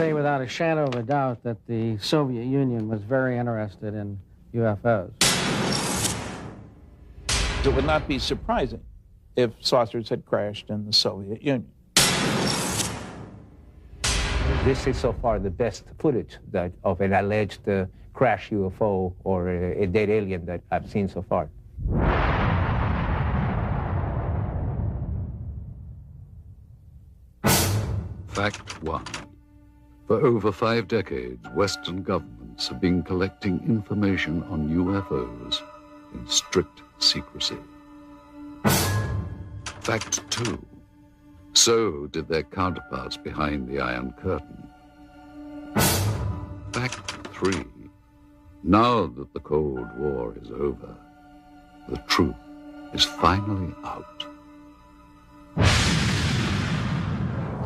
say without a shadow of a doubt that the Soviet Union was very interested in UFOs. It would not be surprising if saucers had crashed in the Soviet Union. This is so far the best footage of an alleged crash UFO or a dead alien that I've seen so far. Fact 1. For over 5 decades, Western governments have been collecting information on UFOs in strict secrecy. Fact 2. So did their counterparts behind the Iron Curtain. Fact 3. Now that the Cold War is over, the truth is finally out.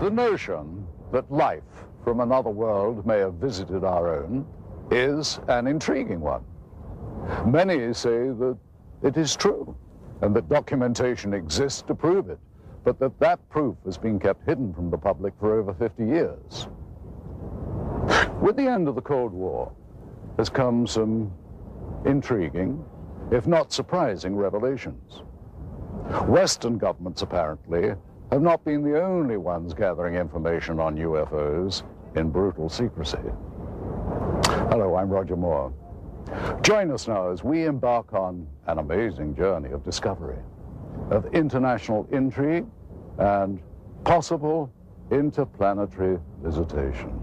The notion that life from another world may have visited our own is an intriguing one. Many say that it is true, and that documentation exists to prove it, but that proof has been kept hidden from the public for over 50 years. With the end of the Cold War has come some intriguing, if not surprising, revelations. Western governments, apparently, have not been the only ones gathering information on UFOs in brutal secrecy. Hello, I'm Roger Moore. Join us now as we embark on an amazing journey of discovery, of international intrigue, and possible interplanetary visitation.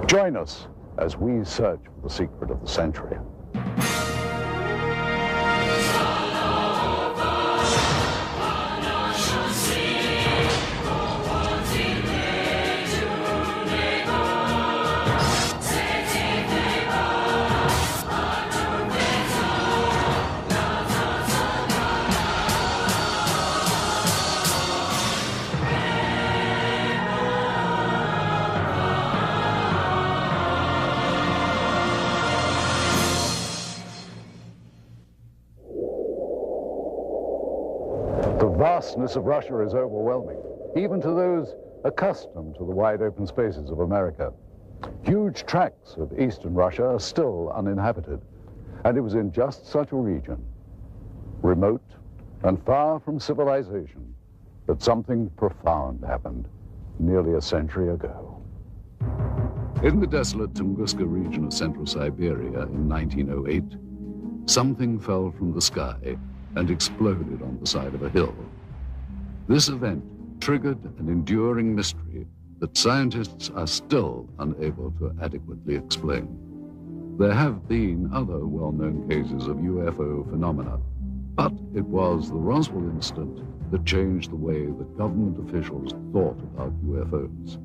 Join us as we search for the secret of the century. The vastness of Russia is overwhelming, even to those accustomed to the wide open spaces of America. Huge tracts of eastern Russia are still uninhabited, and it was in just such a region, remote and far from civilization, that something profound happened nearly a century ago. In the desolate Tunguska region of central Siberia in 1908, something fell from the sky and exploded on the side of a hill. This event triggered an enduring mystery that scientists are still unable to adequately explain. There have been other well-known cases of UFO phenomena, but it was the Roswell incident that changed the way that government officials thought about UFOs.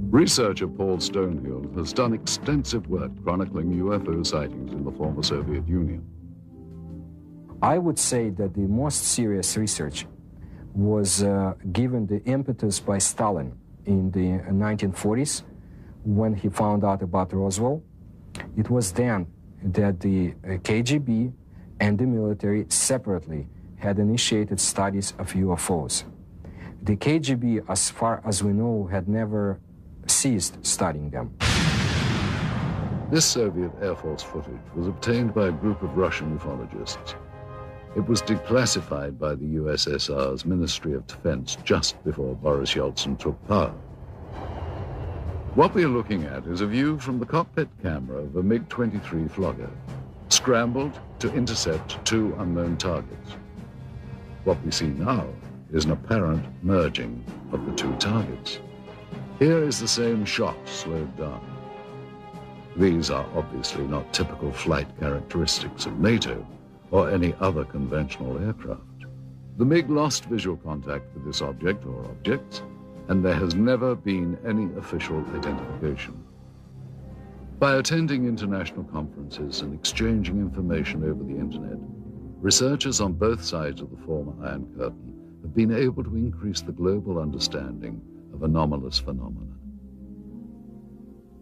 Researcher Paul Stonehill has done extensive work chronicling UFO sightings in the former Soviet Union. I would say that the most serious research was given the impetus by Stalin in the 1940s when he found out about Roswell. It was then that the K.G.B. and the military separately had initiated studies of UFOs. The K.G.B., as far as we know, had never ceased studying them. This Soviet Air Force footage was obtained by a group of Russian ufologists. It was declassified by the USSR's Ministry of Defense just before Boris Yeltsin took power. What we are looking at is a view from the cockpit camera of a MiG-23 Flogger, scrambled to intercept 2 unknown targets. What we see now is an apparent merging of the 2 targets. Here is the same shot slowed down. These are obviously not typical flight characteristics of NATO or any other conventional aircraft. The MiG lost visual contact with this object or objects, and there has never been any official identification. By attending international conferences and exchanging information over the internet, researchers on both sides of the former Iron Curtain have been able to increase the global understanding of anomalous phenomena.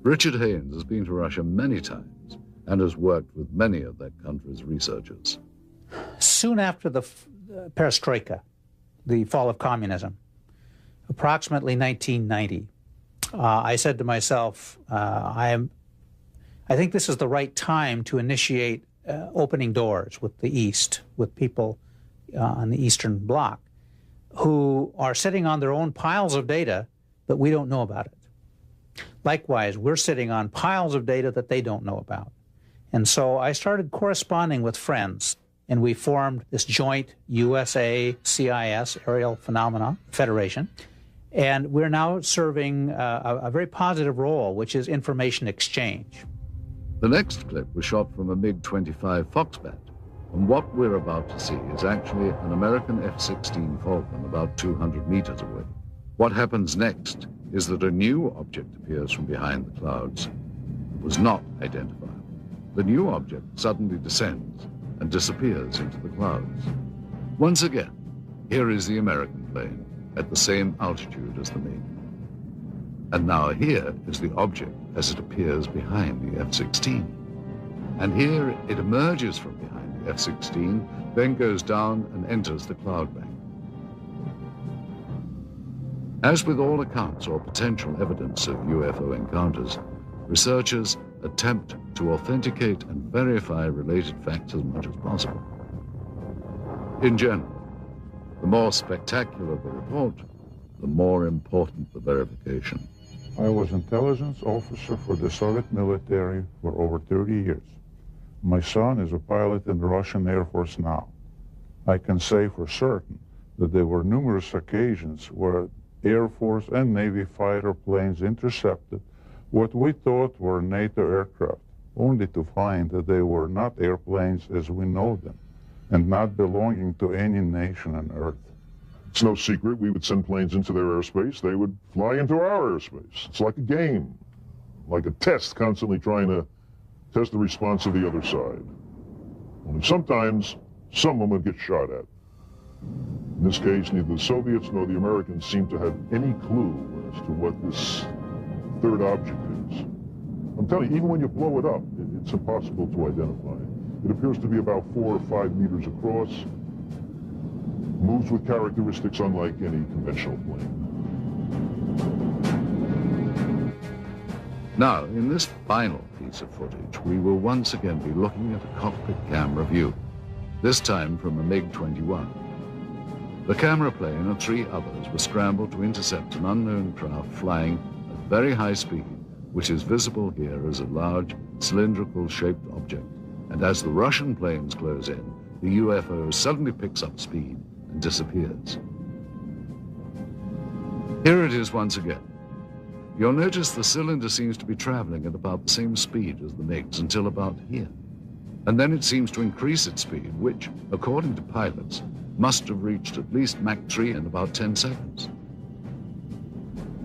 Richard Haynes has been to Russia many times and has worked with many of that country's researchers. Soon after the perestroika, the fall of communism, approximately 1990, I said to myself, I think this is the right time to initiate opening doors with the East, with people on the Eastern Bloc who are sitting on their own piles of data, but we don't know about it. Likewise, we're sitting on piles of data that they don't know about. And so I started corresponding with friends, and we formed this joint USA-CIS Aerial Phenomena Federation. And we're now serving a very positive role, which is information exchange. The next clip was shot from a MiG-25 Foxbat, and what we're about to see is actually an American F-16 Falcon about 200 meters away. What happens next is that a new object appears from behind the clouds. It was not identified. The new object suddenly descends and disappears into the clouds. Once again, here is the American plane at the same altitude as the MiG. And now here is the object as it appears behind the F-16. And here it emerges from behind the F-16, then goes down and enters the cloud bank. As with all accounts or potential evidence of UFO encounters, researchers attempt to authenticate and verify related facts as much as possible. In general, the more spectacular the report, the more important the verification. I was intelligence officer for the Soviet military for over 30 years. My son is a pilot in the Russian Air Force now. I can say for certain that there were numerous occasions where Air Force and Navy fighter planes intercepted what we thought were NATO aircraft, only to find that they were not airplanes as we know them, and not belonging to any nation on Earth. It's no secret we would send planes into their airspace. They would fly into our airspace. It's like a game, like a test, constantly trying to test the response of the other side. Only sometimes someone would get shot at. In this case, neither the Soviets nor the Americans seem to have any clue as to what this third object is. I'm telling you, even when you blow it up, it's impossible to identify. It appears to be about 4 or 5 meters across, moves with characteristics unlike any conventional plane. Now, in this final piece of footage, we will once again be looking at a cockpit camera view, this time from a MiG-21. The camera plane and 3 others were scrambled to intercept an unknown craft flying at very high speed, which is visible here as a large cylindrical-shaped object. And as the Russian planes close in, the UFO suddenly picks up speed and disappears. Here it is once again. You'll notice the cylinder seems to be traveling at about the same speed as the MiGs until about here. And then it seems to increase its speed, which, according to pilots, must have reached at least Mach 3 in about 10 seconds.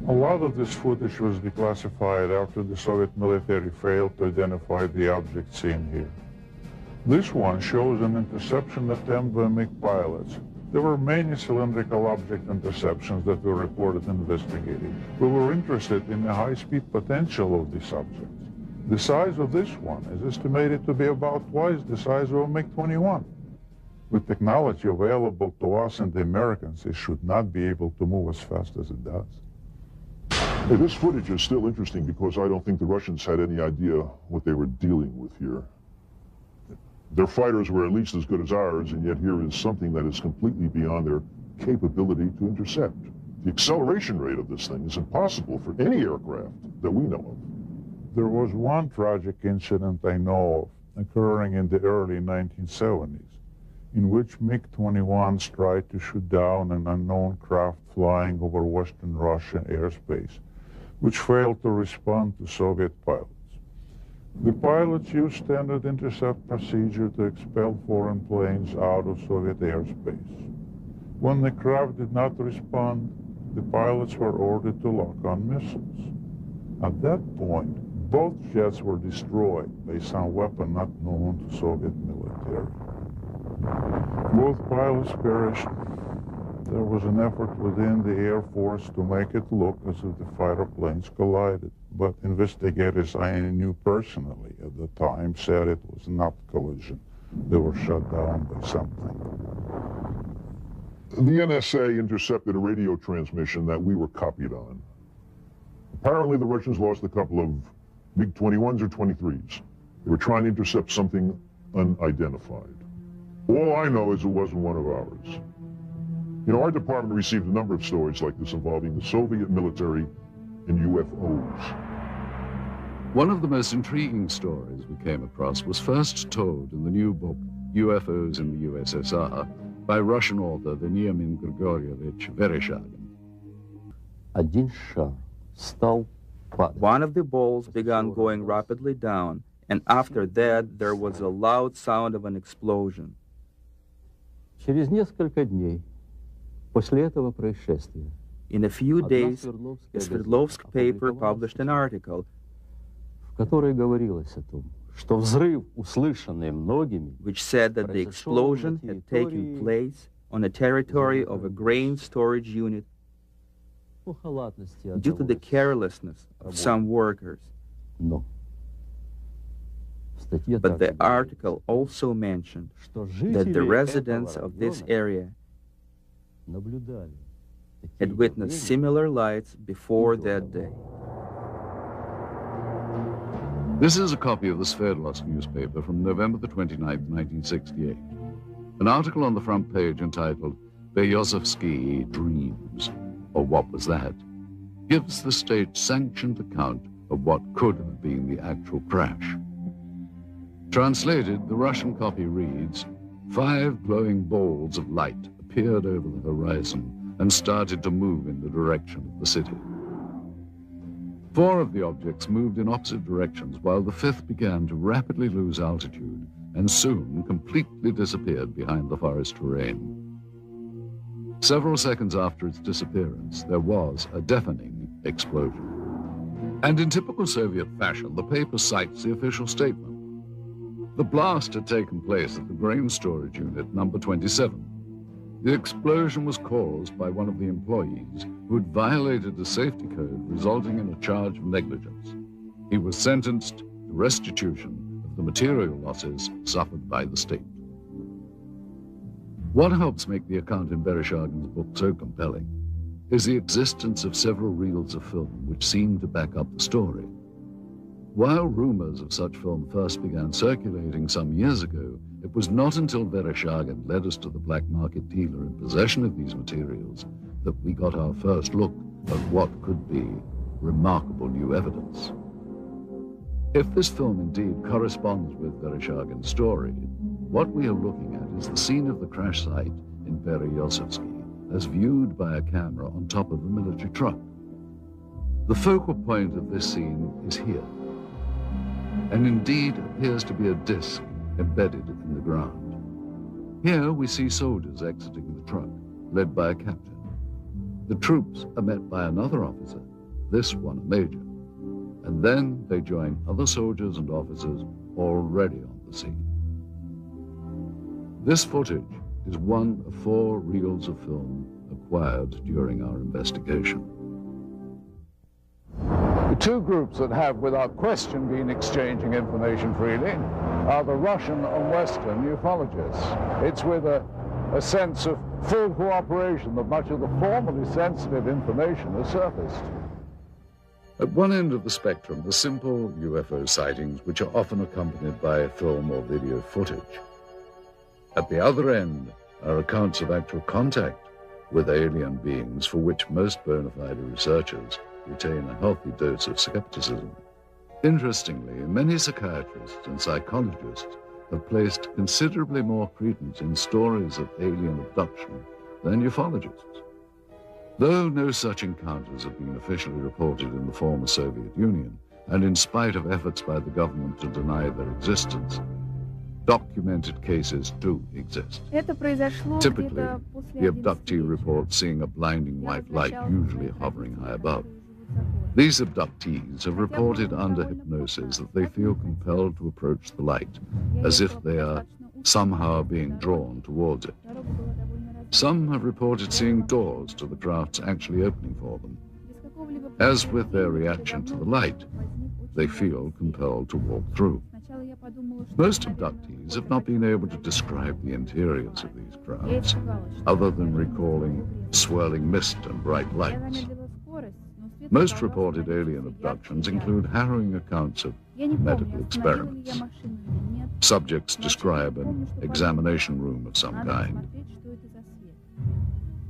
A lot of this footage was declassified after the Soviet military failed to identify the object seen here. This one shows an interception attempt by MiG pilots. There were many cylindrical object interceptions that were reported and investigated. We were interested in the high-speed potential of these objects. The size of this one is estimated to be about twice the size of a MiG-21. With technology available to us and the Americans, it should not be able to move as fast as it does. Hey, this footage is still interesting because I don't think the Russians had any idea what they were dealing with here. Their fighters were at least as good as ours, and yet here is something that is completely beyond their capability to intercept. The acceleration rate of this thing is impossible for any aircraft that we know of. There was one tragic incident I know of occurring in the early 1970s, in which MiG-21s tried to shoot down an unknown craft flying over Western Russian airspace, which failed to respond to Soviet pilots. The pilots used standard intercept procedure to expel foreign planes out of Soviet airspace. When the craft did not respond, the pilots were ordered to lock on missiles. At that point, both jets were destroyed by some weapon not known to Soviet military. Both pilots perished. There was an effort within the Air Force to make it look as if the fighter planes collided, but investigators I knew personally at the time said it was not collision. They were shot down by something. The NSA intercepted a radio transmission that we were copied on. Apparently the Russians lost a couple of MiG-21s or 23s. They were trying to intercept something unidentified. All I know is it wasn't one of ours. You know, our department received a number of stories like this involving the Soviet military and UFOs. One of the most intriguing stories we came across was first told in the new book, UFOs in the USSR, by Russian author Veniamin Grigorievich Vereshchagin. One of the balls began going rapidly down, and after that there was a loud sound of an explosion. In a few days, a Sverdlovsk paper published an article which said that the explosion had taken place on the territory of a grain storage unit due to the carelessness of some workers. But the article also mentioned that the residents of this area had witnessed similar lights before that day. This is a copy of the Sverdlovsk newspaper from November the 29th, 1968. An article on the front page entitled Berezovsky Dreams, or What Was That?, gives the state-sanctioned account of what could have been the actual crash. Translated, the Russian copy reads, 5 glowing balls of light appeared over the horizon and started to move in the direction of the city. 4 of the objects moved in opposite directions, while the 5th began to rapidly lose altitude and soon completely disappeared behind the forest terrain. Several seconds after its disappearance, there was a deafening explosion. And in typical Soviet fashion, the paper cites the official statement. The blast had taken place at the grain storage unit number 27. The explosion was caused by one of the employees who had violated the safety code, resulting in a charge of negligence. He was sentenced to restitution of the material losses suffered by the state. What helps make the account in Vereshchagin's book so compelling is the existence of several reels of film which seem to back up the story. While rumors of such film first began circulating some years ago, it was not until Vereshchagin led us to the black market dealer in possession of these materials that we got our first look at what could be remarkable new evidence. If this film indeed corresponds with Vereshchagin's story, what we are looking at is the scene of the crash site in Berezovsky as viewed by a camera on top of a military truck. The focal point of this scene is here, and indeed appears to be a disc embedded in the ground. Here we see soldiers exiting the truck, led by a captain. The troops are met by another officer, this one a major, and then they join other soldiers and officers already on the scene. This footage is one of 4 reels of film acquired during our investigation. The 2 groups that have, without question, been exchanging information freely are the Russian and Western ufologists. It's with a sense of full cooperation that much of the formerly sensitive information has surfaced. At one end of the spectrum, the simple UFO sightings, which are often accompanied by film or video footage. At the other end are accounts of actual contact with alien beings, for which most bona fide researchers retain a healthy dose of skepticism. Interestingly, many psychiatrists and psychologists have placed considerably more credence in stories of alien abduction than ufologists. Though no such encounters have been officially reported in the former Soviet Union, and in spite of efforts by the government to deny their existence, documented cases do exist. Typically, the abductee reports seeing a blinding white light, usually hovering high above. These abductees have reported under hypnosis that they feel compelled to approach the light, as if they are somehow being drawn towards it. Some have reported seeing doors to the crafts actually opening for them. As with their reaction to the light, they feel compelled to walk through. Most abductees have not been able to describe the interiors of these crafts, other than recalling swirling mist and bright lights. Most reported alien abductions include harrowing accounts of medical experiments. Subjects describe an examination room of some kind.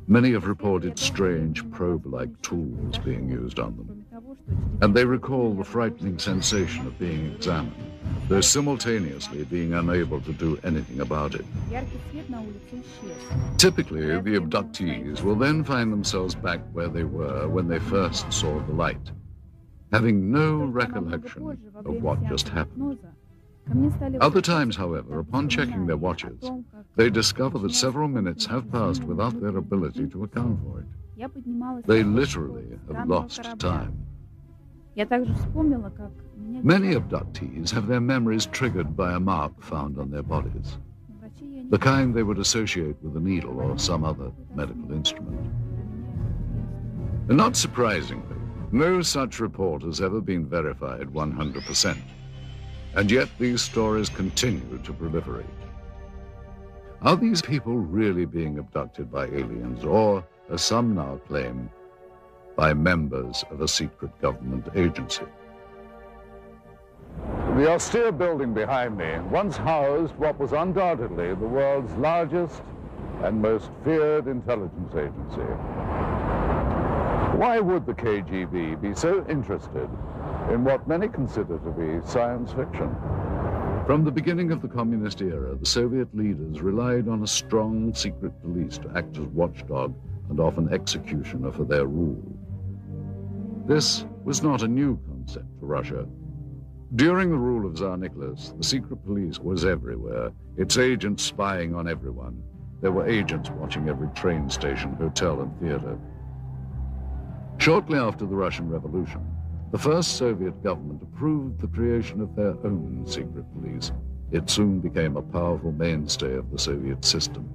Many have reported strange probe-like tools being used on them, and they recall the frightening sensation of being examined, though simultaneously being unable to do anything about it. Typically, the abductees will then find themselves back where they were when they first saw the light, having no recollection of what just happened. Other times, however, upon checking their watches, they discover that several minutes have passed without their ability to account for it. They literally have lost time. Many abductees have their memories triggered by a mark found on their bodies, the kind they would associate with a needle or some other medical instrument. And not surprisingly, no such report has ever been verified 100%. And yet these stories continue to proliferate. Are these people really being abducted by aliens, or, as some now claim, by members of a secret government agency? The austere building behind me once housed what was undoubtedly the world's largest and most feared intelligence agency. Why would the K.G.B. be so interested in what many consider to be science fiction? From the beginning of the communist era, the Soviet leaders relied on a strong secret police to act as watchdog and often executioner for their rule. This was not a new concept for Russia. During the rule of Tsar Nicholas, the secret police was everywhere, its agents spying on everyone. There were agents watching every train station, hotel, and theater. Shortly after the Russian Revolution, the first Soviet government approved the creation of their own secret police. It soon became a powerful mainstay of the Soviet system.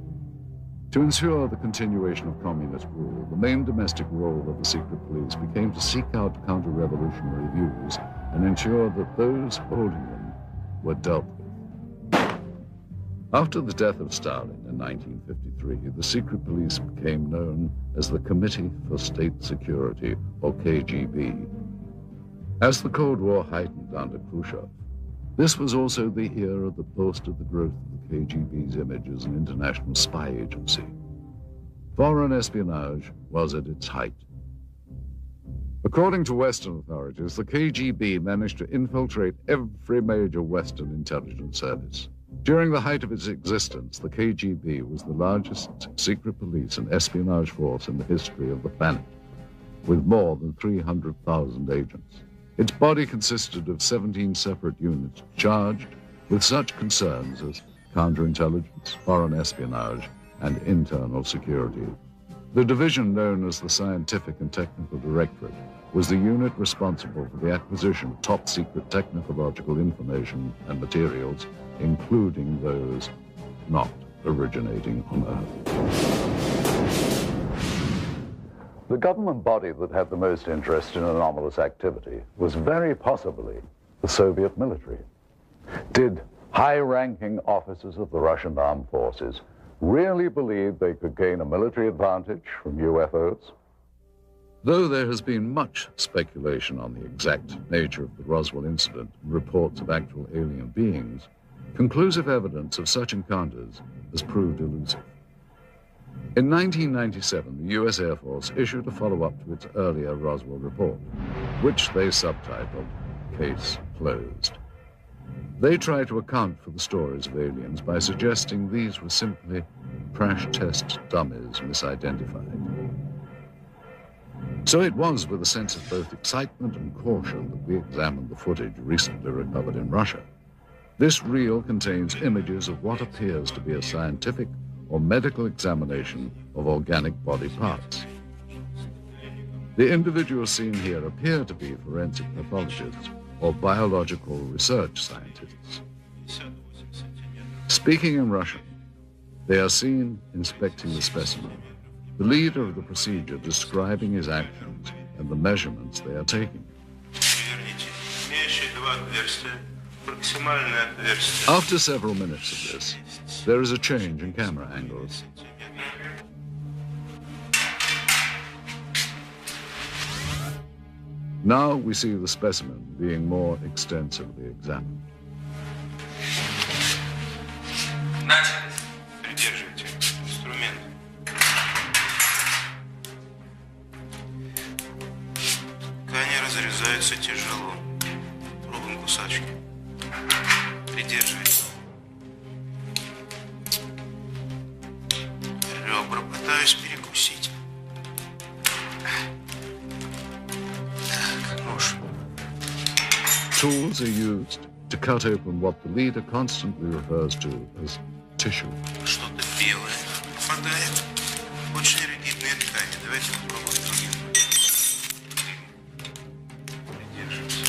To ensure the continuation of communist rule, the main domestic role of the secret police became to seek out counter-revolutionary views and ensure that those holding them were dealt with. After the death of Stalin in 1953, the secret police became known as the Committee for State Security, or K.G.B. As the Cold War heightened under Khrushchev, this was also the era that boasted the growth of the K.G.B.'s image as an international spy agency. Foreign espionage was at its height. According to Western authorities, the K.G.B. managed to infiltrate every major Western intelligence service. During the height of its existence, the K.G.B. was the largest secret police and espionage force in the history of the planet, with more than 300,000 agents. Its body consisted of 17 separate units charged with such concerns as counterintelligence, foreign espionage, and internal security. The division known as the Scientific and Technical Directorate was the unit responsible for the acquisition of top-secret technological information and materials, including those not originating on Earth. The government body that had the most interest in anomalous activity was very possibly the Soviet military. Did high-ranking officers of the Russian armed forces really believe they could gain a military advantage from UFOs? Though there has been much speculation on the exact nature of the Roswell incident and reports of actual alien beings, conclusive evidence of such encounters has proved elusive. In 1997, the U.S. Air Force issued a follow-up to its earlier Roswell report, which they subtitled Case Closed. They tried to account for the stories of aliens by suggesting these were simply crash test dummies misidentified. So it was with a sense of both excitement and caution that we examined the footage recently recovered in Russia. This reel contains images of what appears to be a scientific or medical examination of organic body parts. The individuals seen here appear to be forensic pathologists or biological research scientists. Speaking in Russian, they are seen inspecting the specimen, the leader of the procedure describing his actions and the measurements they are taking. After several minutes of this, there is a change in camera angles. Now we see the specimen being more extensively examined. Придерживайте инструмент. Ткани разрезаются тяжело. Пробуем кусачки. Придерживайте. Ребра пытаюсь перекусить. Так, нож. Tools are used to cut open what the leader constantly refers to as tissue. Что-то белое попадает. Очень ригидные ткани. Давайте попробуем другим. Придерживайте.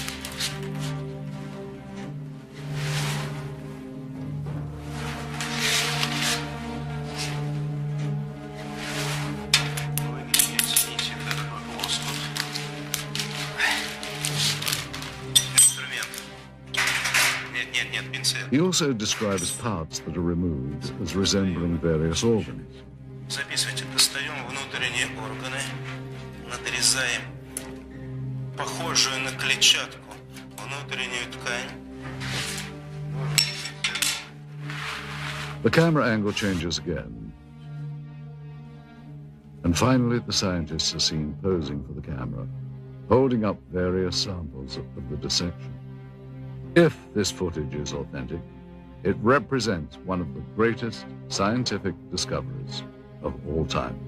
Вы не оцените этот воздух. Инструмент. Нет, пинцет. He also describes parts that are removed as resembling various organs. Записывайте, достаем внутренние органы, надрезаем похожую на клетчатку внутреннюю ткань. The camera angle changes again. And finally, the scientists are seen posing for the camera, holding up various samples of the dissection. If this footage is authentic, it represents one of the greatest scientific discoveries of all time.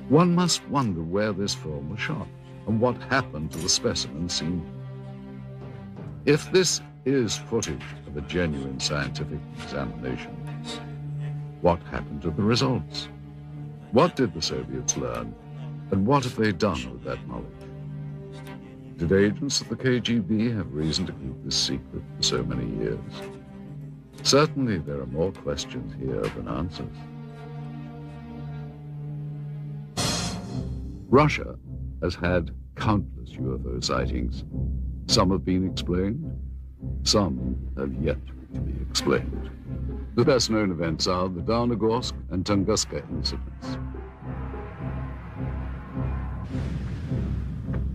One must wonder where this film was shot and what happened to the specimen seen. If this is footage of a genuine scientific examination, what happened to the results? What did the Soviets learn, and what have they done with that knowledge? Did agents of the K.G.B have reason to keep this secret for so many years? Certainly there are more questions here than answers. Russia has had countless UFO sightings. Some have been explained, some have yet to be explained. The best known events are the Downogorsk and Tunguska incidents.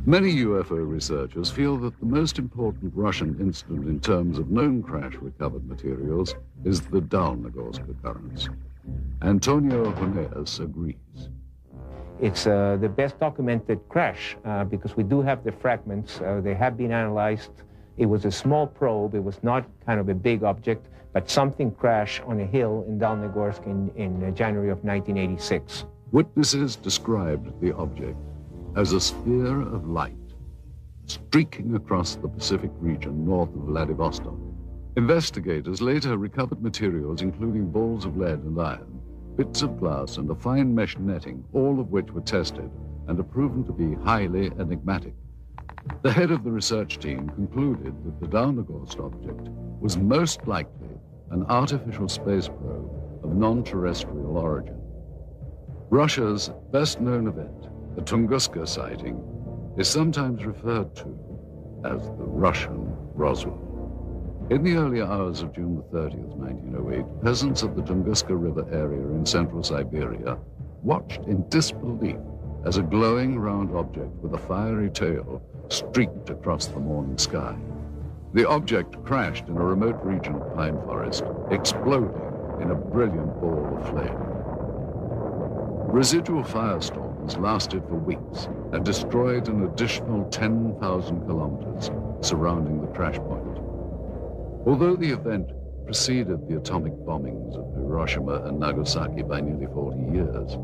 Many UFO researchers feel that the most important Russian incident in terms of known crash recovered materials is the Downogorsk occurrence. Antonio Huneas agrees. It's the best documented crash because we do have the fragments. They have been analyzed. It was a small probe. It was not kind of a big object, but something crashed on a hill in Downogorsk in January of 1986. Witnesses described the object as a sphere of light streaking across the Pacific region north of Vladivostok. Investigators later recovered materials including balls of lead and iron, bits of glass, and a fine mesh netting, all of which were tested and are proven to be highly enigmatic. The head of the research team concluded that the Downogorsk object was most likely an artificial space probe of non-terrestrial origin. Russia's best-known event, the Tunguska sighting, is sometimes referred to as the Russian Roswell. In the early hours of June the 30th, 1908, peasants of the Tunguska River area in central Siberia watched in disbelief as a glowing round object with a fiery tail streaked across the morning sky. The object crashed in a remote region of pine forest, exploding in a brilliant ball of flame. Residual firestorms lasted for weeks and destroyed an additional 10,000 kilometers surrounding the crash point. Although the event preceded the atomic bombings of Hiroshima and Nagasaki by nearly 40 years,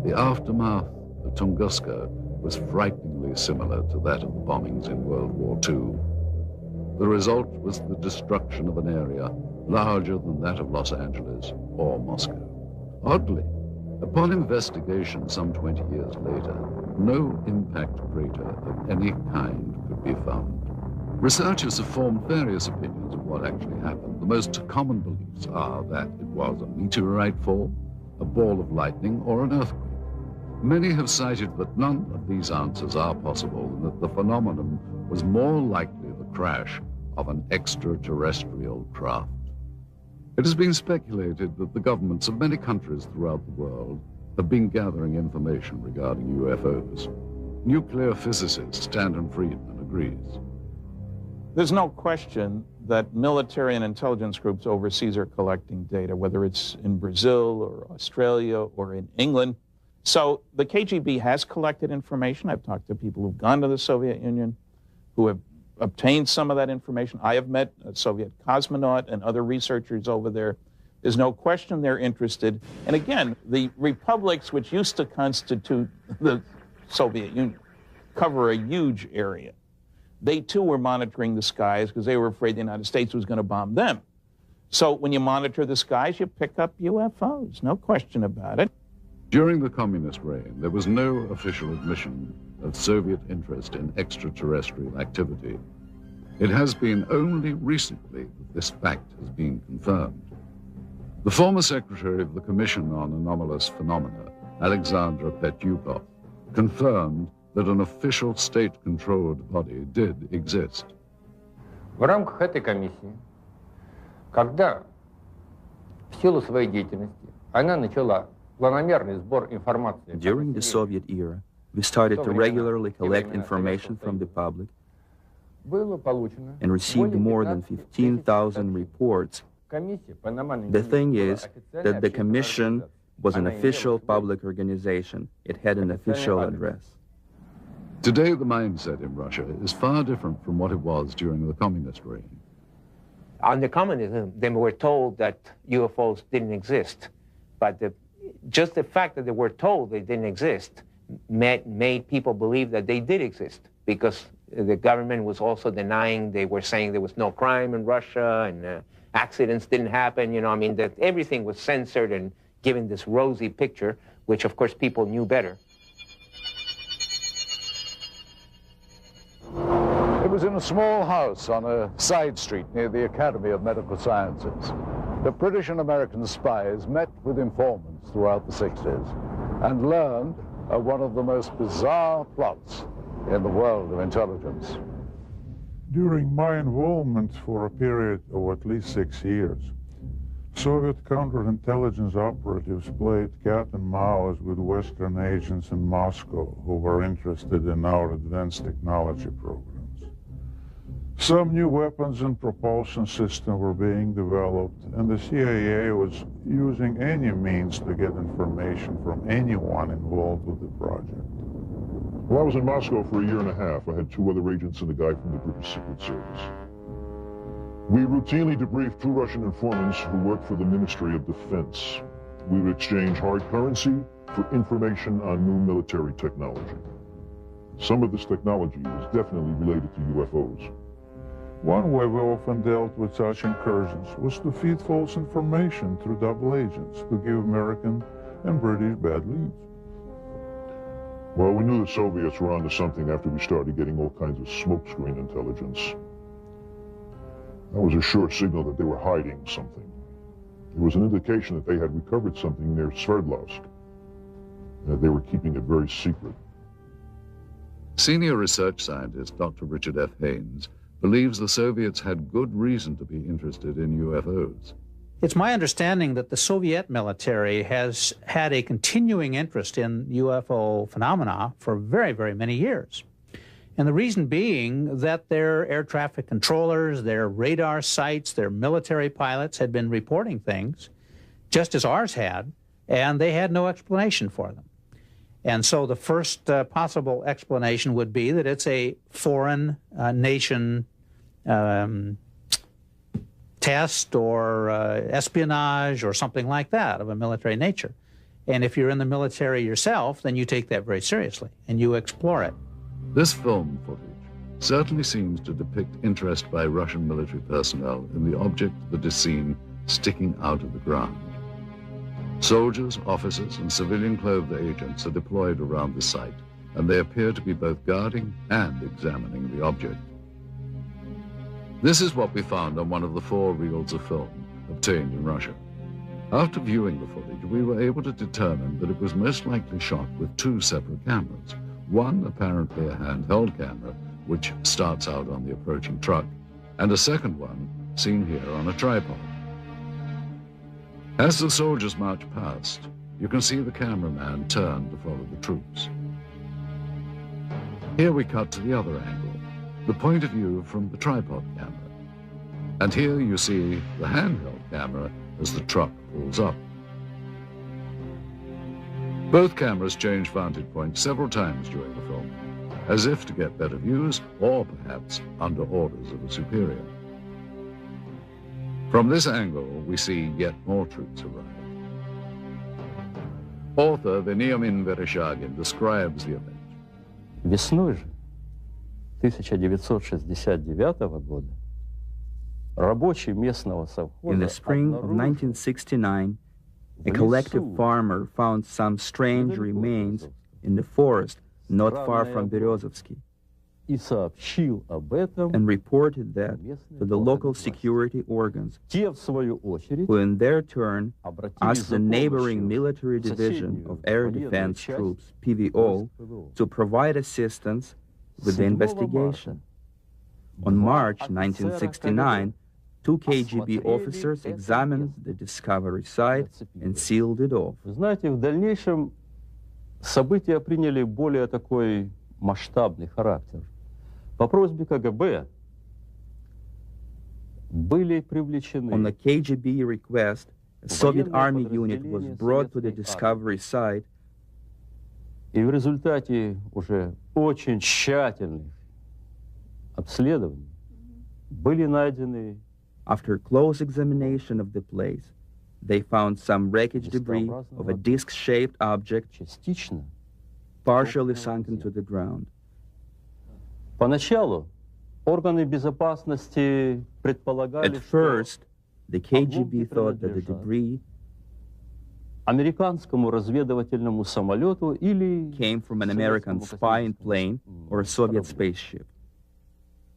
the aftermath of Tunguska was frighteningly similar to that of the bombings in World War II. The result was the destruction of an area larger than that of Los Angeles or Moscow. Oddly, upon investigation some 20 years later, no impact crater of any kind could be found. Researchers have formed various opinions of what actually happened. The most common beliefs are that it was a meteorite fall, a ball of lightning, or an earthquake. Many have cited that none of these answers are possible and that the phenomenon was more likely the crash of an extraterrestrial craft. It has been speculated that the governments of many countries throughout the world have been gathering information regarding UFOs. Nuclear physicist Stanton Friedman agrees. There's no question that military and intelligence groups overseas are collecting data, whether it's in Brazil or Australia or in England. So the KGB has collected information. I've talked to people who've gone to the Soviet Union who have obtained some of that information. I have met a Soviet cosmonaut and other researchers over there. There's no question they're interested. And again, the republics which used to constitute the Soviet Union cover a huge area. They too were monitoring the skies because they were afraid the United States was going to bomb them. So when you monitor the skies, you pick up UFOs, no question about it. During the communist reign, there was no official admission of Soviet interest in extraterrestrial activity. It has been only recently that this fact has been confirmed. The former secretary of the Commission on Anomalous Phenomena, Alexandra Petyukov, confirmed that an official state-controlled body did exist. В рамках этой комиссии, когда в силу своей деятельности она начала планомерный сбор информации. During the Soviet era, we started to regularly collect information from the public and received more than 15,000 reports. The thing is that the commission was an official public organization. It had an official address. Today, the mindset in Russia is far different from what it was during the communist reign. Under communism, they were told that UFOs didn't exist. But just the fact that they were told they didn't exist made people believe that they did exist, because the government was also denying. They were saying there was no crime in Russia and accidents didn't happen. You know, I mean, that everything was censored and given this rosy picture, which of course people knew better. It was in a small house on a side street near the Academy of Medical Sciences. The British and American spies met with informants throughout the 60s and learned of one of the most bizarre plots in the world of intelligence. During my involvement for a period of at least 6 years, Soviet counterintelligence operatives played cat and mouse with Western agents in Moscow who were interested in our advanced technology programs. Some new weapons and propulsion systems were being developed, and the CIA was using any means to get information from anyone involved with the project. Well, I was in Moscow for a year and a half. I had 2 other agents and a guy from the British Secret Service. We routinely debriefed 2 Russian informants who worked for the Ministry of Defense. We would exchange hard currency for information on new military technology. Some of this technology was definitely related to UFOs. One way we often dealt with such incursions was to feed false information through double agents to give American and British bad leads. Well, we knew the Soviets were onto something after we started getting all kinds of smokescreen intelligence. That was a sure signal that they were hiding something. It was an indication that they had recovered something near Sverdlovsk. They were keeping it very secret. Senior research scientist Dr. Richard F. Haynes believes the Soviets had good reason to be interested in UFOs. It's my understanding that the Soviet military has had a continuing interest in UFO phenomena for very, very many years. And the reason being that their air traffic controllers, their radar sites, their military pilots had been reporting things, just as ours had, and they had no explanation for them. And so the first possible explanation would be that it's a foreign nation test or espionage or something like that of a military nature. And if you're in the military yourself, then you take that very seriously and you explore it. This film footage certainly seems to depict interest by Russian military personnel in the object that is seen sticking out of the ground. Soldiers, officers, and civilian-clothed agents are deployed around the site, and they appear to be both guarding and examining the object. This is what we found on one of the 4 reels of film obtained in Russia. After viewing the footage, we were able to determine that it was most likely shot with 2 separate cameras. One apparently a handheld camera, which starts out on the approaching truck, and a second one seen here on a tripod. As the soldiers march past, you can see the cameraman turn to follow the troops. Here we cut to the other angle, the point of view from the tripod camera. And here you see the handheld camera as the truck pulls up. Both cameras change vantage points several times during the film, as if to get better views or perhaps under orders of a superior. From this angle, we see yet more troops arrive. Author Veniamin Vereshchagin describes the event. Весной же 1969 года рабочие местного совхоза In the spring of 1969, a collective farmer found some strange remains in the forest not far from Berezovsky и сообщил об этом, and reported that to the local security organs, те в свою очередь who in their turn обратились asked за the neighboring помощью military в division of соседнюю air военную defense часть troops, PVO, to provide assistance with the 7 investigation. On March 1969, two K.G.B officers examined the discovery site and sealed it off. Вы знаете, в дальнейшем события приняли более такой масштабный характер. По просьбе КГБ были привлечены On the K.G.B request, a Soviet army unit was brought to the discovery site, и в результате уже очень тщательных обследований были найдены After close examination of the place, they found some wreckage debris of a disc-shaped object частично. partially sunk into the ground. Поначалу органы безопасности предполагали, At first, the K.G.B thought that the debris американскому разведывательному самолету или came from an American spying plane or a Soviet spaceship.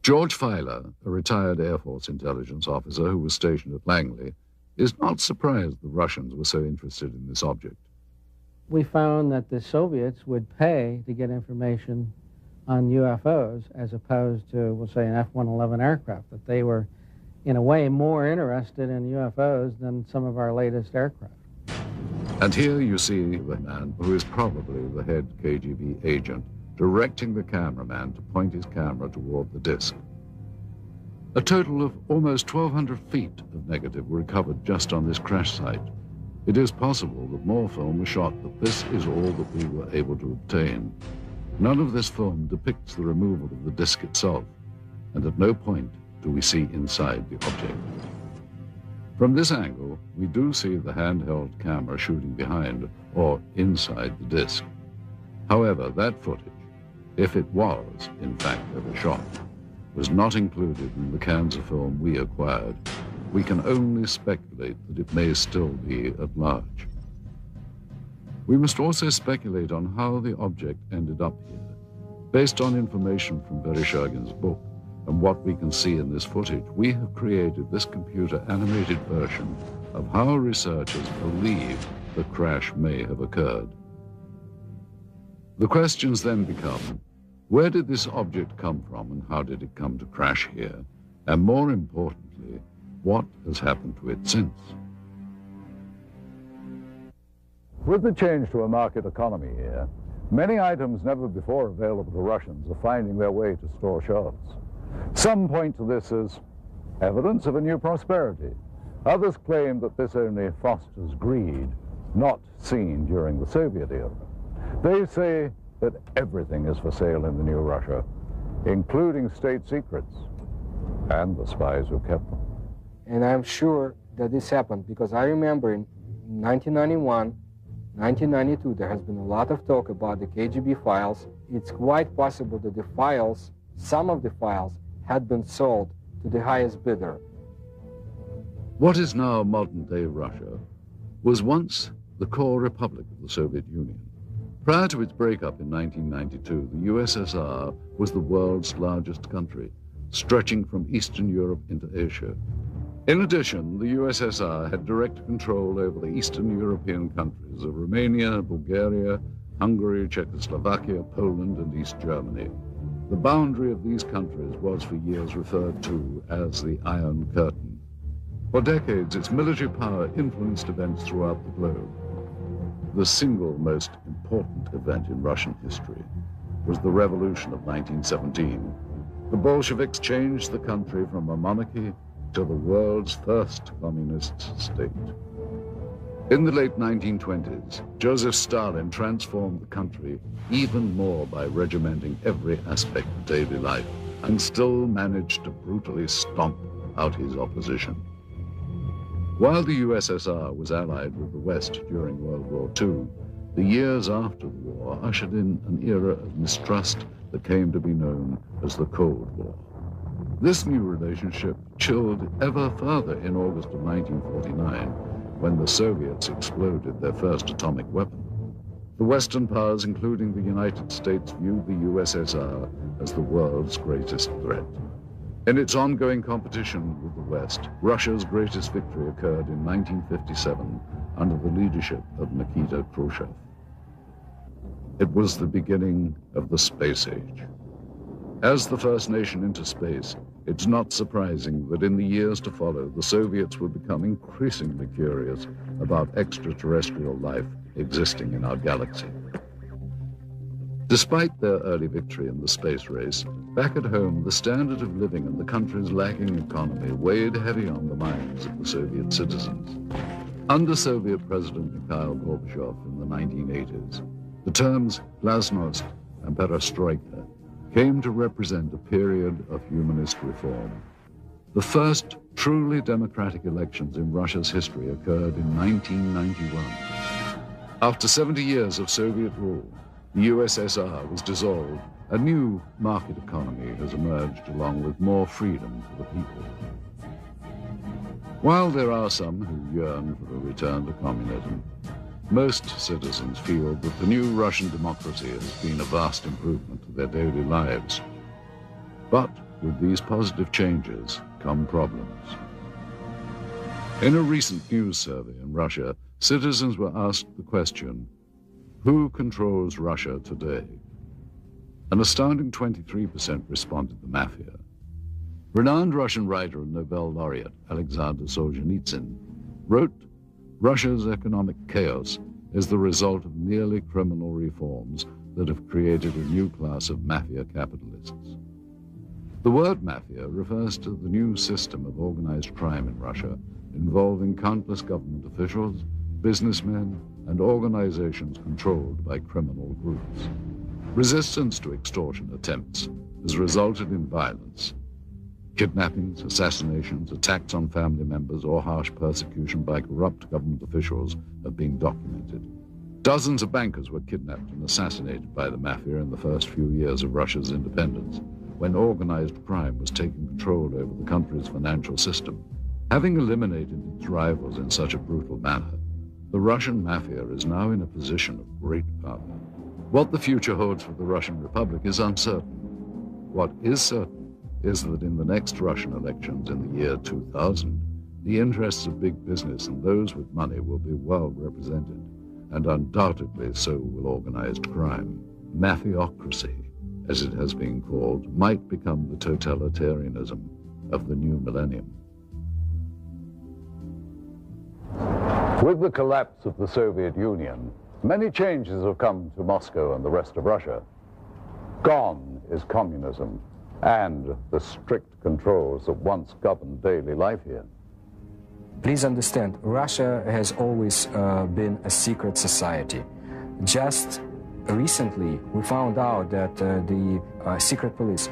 George Filer, a retired Air Force intelligence officer who was stationed at Langley, is not surprised the Russians were so interested in this object. We found that the Soviets would pay to get information on UFOs as opposed to, we'll say, an F-111 aircraft, that they were, in a way, more interested in UFOs than some of our latest aircraft. And here you see the man who is probably the head K.G.B agent directing the cameraman to point his camera toward the disc. A total of almost 1,200 feet of negative were recovered just on this crash site. It is possible that more film was shot, but this is all that we were able to obtain. None of this film depicts the removal of the disc itself, and at no point do we see inside the object. From this angle, we do see the handheld camera shooting behind or inside the disc. However, that footage, if it was, in fact, ever shot, was not included in the cans of film we acquired. We can only speculate that it may still be at large. We must also speculate on how the object ended up here. Based on information from Vereshchagin's book and what we can see in this footage, we have created this computer-animated version of how researchers believe the crash may have occurred. The questions then become, where did this object come from and how did it come to crash here? And more importantly, what has happened to it since? With the change to a market economy here, many items never before available to Russians are finding their way to store shelves. Some point to this as evidence of a new prosperity. Others claim that this only fosters greed, not seen during the Soviet era. They say that everything is for sale in the new Russia, including state secrets and the spies who kept them. And I'm sure that this happened because I remember in 1991, 1992, there has been a lot of talk about the K.G.B files. It's quite possible that the files, some of the files, had been sold to the highest bidder. What is now modern-day Russia was once the core republic of the Soviet Union. Prior to its breakup in 1992, the USSR was the world's largest country, stretching from Eastern Europe into Asia. In addition, the USSR had direct control over the Eastern European countries of Romania, Bulgaria, Hungary, Czechoslovakia, Poland, and East Germany. The boundary of these countries was for years referred to as the Iron Curtain. For decades, its military power influenced events throughout the globe. The single most important event in Russian history was the revolution of 1917. The Bolsheviks changed the country from a monarchy to the world's first communist state. In the late 1920s, Joseph Stalin transformed the country even more by regimenting every aspect of daily life, and still managed to brutally stomp out his opposition. While the USSR was allied with the West during World War II, the years after the war ushered in an era of mistrust that came to be known as the Cold War. This new relationship chilled ever further in August of 1949, when the Soviets exploded their first atomic weapon. The Western powers, including the United States, viewed the USSR as the world's greatest threat. In its ongoing competition with the West, Russia's greatest victory occurred in 1957 under the leadership of Nikita Khrushchev. It was the beginning of the space age. As the first nation into space, it's not surprising that in the years to follow, the Soviets would become increasingly curious about extraterrestrial life existing in our galaxy. Despite their early victory in the space race, back at home, the standard of living and the country's lagging economy weighed heavy on the minds of the Soviet citizens. Under Soviet President Mikhail Gorbachev in the 1980s, the terms glasnost and perestroika came to represent a period of humanist reform. The first truly democratic elections in Russia's history occurred in 1991. After 70 years of Soviet rule, the USSR was dissolved. A new market economy has emerged along with more freedom for the people. While there are some who yearn for a return to communism, most citizens feel that the new Russian democracy has been a vast improvement to their daily lives. But with these positive changes come problems. In a recent news survey in Russia, citizens were asked the question, who controls Russia today? An astounding 23% responded the mafia. Renowned Russian writer and Nobel laureate Alexander Solzhenitsyn wrote, Russia's economic chaos is the result of merely criminal reforms that have created a new class of mafia capitalists. The word mafia refers to the new system of organized crime in Russia involving countless government officials, businessmen, and organizations controlled by criminal groups. Resistance to extortion attempts has resulted in violence. Kidnappings, assassinations, attacks on family members, or harsh persecution by corrupt government officials have been documented. Dozens of bankers were kidnapped and assassinated by the mafia in the first few years of Russia's independence, when organized crime was taking control over the country's financial system. Having eliminated its rivals in such a brutal manner, the Russian mafia is now in a position of great power. What the future holds for the Russian Republic is uncertain. What is certain is that in the next Russian elections in the year 2000, the interests of big business and those with money will be well represented, and undoubtedly so will organized crime. Mafiocracy, as it has been called, might become the totalitarianism of the new millennium. With the collapse of the Soviet Union, many changes have come to Moscow and the rest of Russia. Gone is communism and the strict controls that once governed daily life here. Please understand, Russia has always been a secret society. Just recently, we found out that the secret police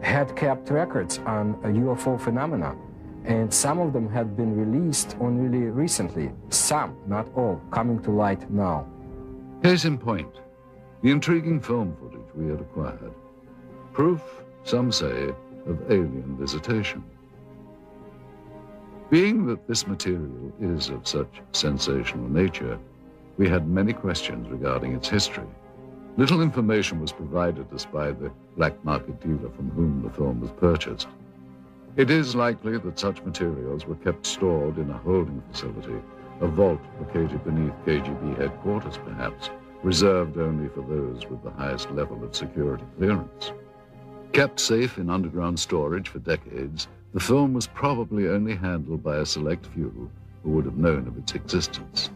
had kept records on UFO phenomena, and some of them had been released only recently. Some, not all, coming to light now. Case in point, the intriguing film footage we had acquired. Proof, some say, of alien visitation. Being that this material is of such sensational nature, we had many questions regarding its history. Little information was provided us by the black market dealer from whom the film was purchased. It is likely that such materials were kept stored in a holding facility, a vault located beneath K.G.B headquarters perhaps, reserved only for those with the highest level of security clearance. Kept safe in underground storage for decades, the film was probably only handled by a select few who would have known of its existence.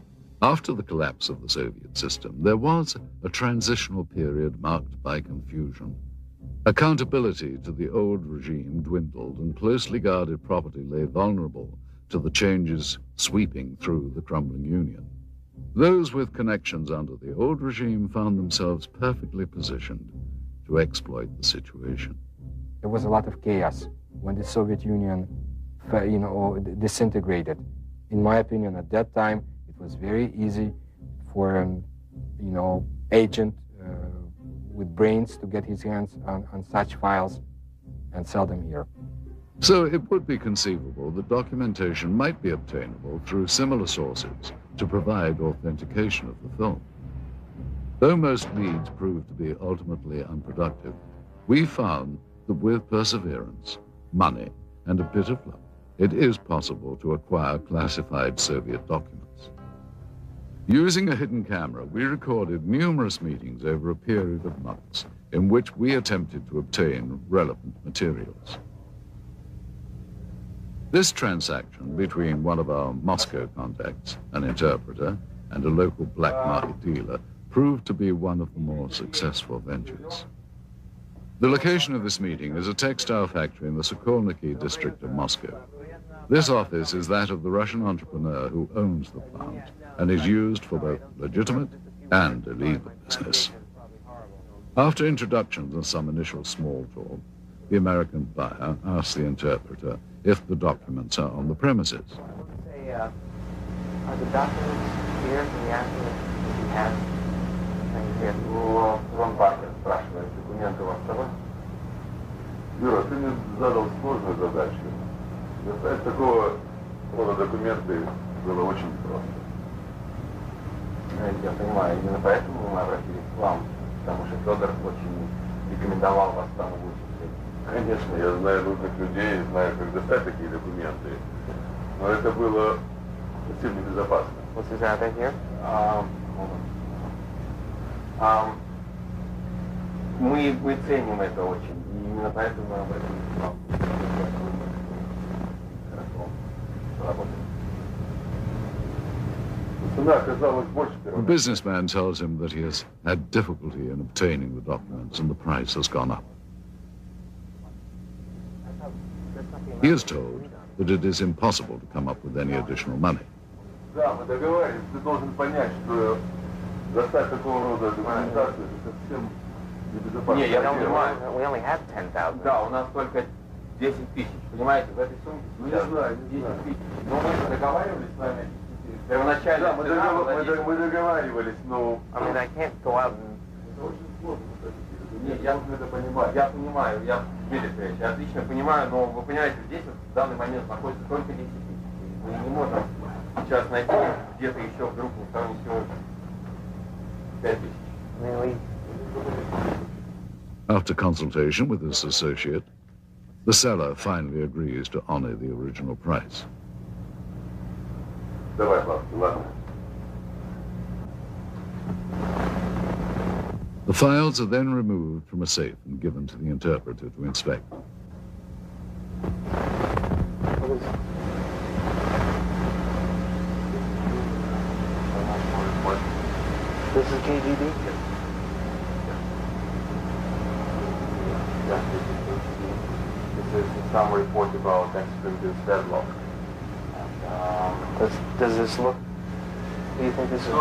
After the collapse of the Soviet system, there was a transitional period marked by confusion. Accountability to the old regime dwindled, and closely guarded property lay vulnerable to the changes sweeping through the crumbling Union. Those with connections under the old regime found themselves perfectly positioned to exploit the situation. There was a lot of chaos when the Soviet Union, disintegrated. In my opinion, at that time, it was very easy for an, agent with brains to get his hands on such files and sell them here. So it would be conceivable that documentation might be obtainable through similar sources to provide authentication of the film. Though most leads proved to be ultimately unproductive, we found that with perseverance, money, and a bit of luck, it is possible to acquire classified Soviet documents. Using a hidden camera, we recorded numerous meetings over a period of months in which we attempted to obtain relevant materials. This transaction between one of our Moscow contacts, an interpreter, and a local black market dealer proved to be one of the more successful ventures. The location of this meeting is a textile factory in the Sokolniki district of Moscow. This office is that of the Russian entrepreneur who owns the plant and is used for both legitimate and illegal business. After introductions and some initial small talk, the American buyer asks the interpreter if the documents are on the premises. Are the documents here in the answer that you have? Вон Баркер спрашивает, документы у вас с собой? Юра, ты мне задал сложную задачу. Достать такого рода документы было очень просто. Я понимаю, именно поэтому мы обратились к вам, потому что Федор очень рекомендовал вас тому лучше. Конечно, я знаю нужных людей, знаю, как достать такие документы, но это было совсем небезопасно. What's his address here? Мы ценим это очень, и именно поэтому мы обратились к вам. Хорошо, работаем. The businessman tells him that he has had difficulty in obtaining the documents and the price has gone up. He is told that it is impossible to come up with any additional money. Да, мы договорились, ты должен понять, что достать такого рода документацию это совсем небезопасно. Не, я понимаю, we only have 10,000. Да, у нас только 10 тысяч, понимаете, в этой сумке. Ну, не знаю, 10 тысяч. Но мы договаривались с вами. Первоначально. Да, мы договаривались, но... I mean, I can't go out and... Это очень сложно. Нет, я это понимаю. Я понимаю, я отлично понимаю, но вы понимаете, здесь вот в данный момент находится только 10 тысяч. Мы не можем сейчас найти где-то еще вдруг никто не сегодня 5 тысяч. After consultation with his associate, the seller finally agrees to honor the original price. Давай, бабки, ладно. The files are then removed from a safe and given to the interpreter to inspect. This is K.G.B? Yeah, this is some report about extreme deadlock. Does this look... Do you think this is...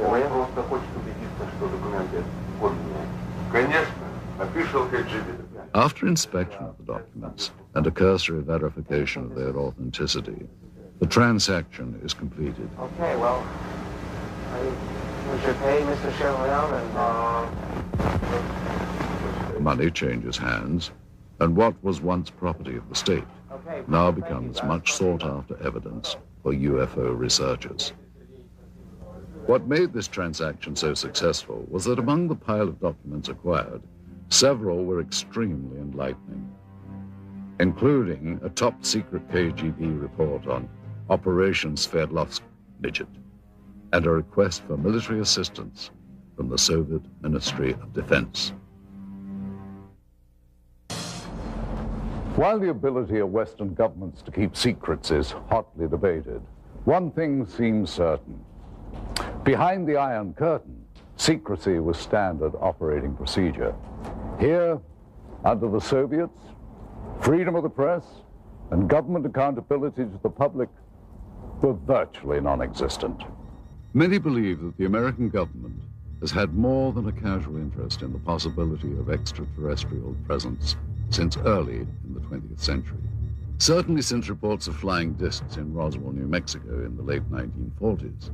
Он просто хочет убедиться, что документы подлинные. Конечно, official K.G.B. After inspection of the documents and a cursory verification of their authenticity, the transaction is completed. Okay, well, we should pay Mr. Chevalier and... Money changes hands, and what was once property of the state now becomes much sought-after evidence for UFO researchers. What made this transaction so successful was that among the pile of documents acquired, several were extremely enlightening, including a top-secret K.G.B report on Operation Sverdlovsk Midget and a request for military assistance from the Soviet Ministry of Defense. While the ability of Western governments to keep secrets is hotly debated, One thing seems certain. Behind the Iron Curtain, secrecy was standard operating procedure. Here, under the Soviets, freedom of the press and government accountability to the public were virtually non-existent. Many believe that the American government has had more than a casual interest in the possibility of extraterrestrial presence since early in the 20th century. Certainly since reports of flying discs in Roswell, New Mexico in the late 1940s,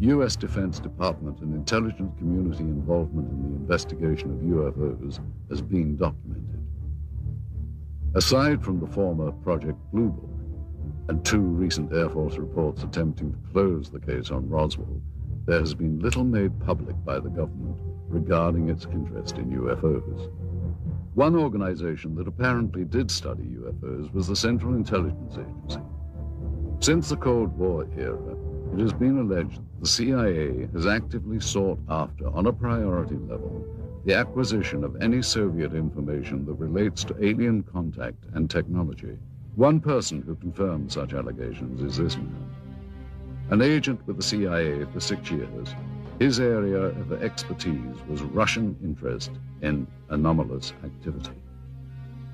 U.S. Defense Department and intelligence community involvement in the investigation of UFOs has been documented. Aside from the former Project Blue Book and 2 recent Air Force reports attempting to close the case on Roswell, there has been little made public by the government regarding its interest in UFOs. One organization that apparently did study UFOs was the Central Intelligence Agency. Since the Cold War era, it has been alleged that the CIA has actively sought after, on a priority level, the acquisition of any Soviet information that relates to alien contact and technology. One person who confirmed such allegations is this man. An agent with the CIA for 6 years, his area of expertise was Russian interest in anomalous activity.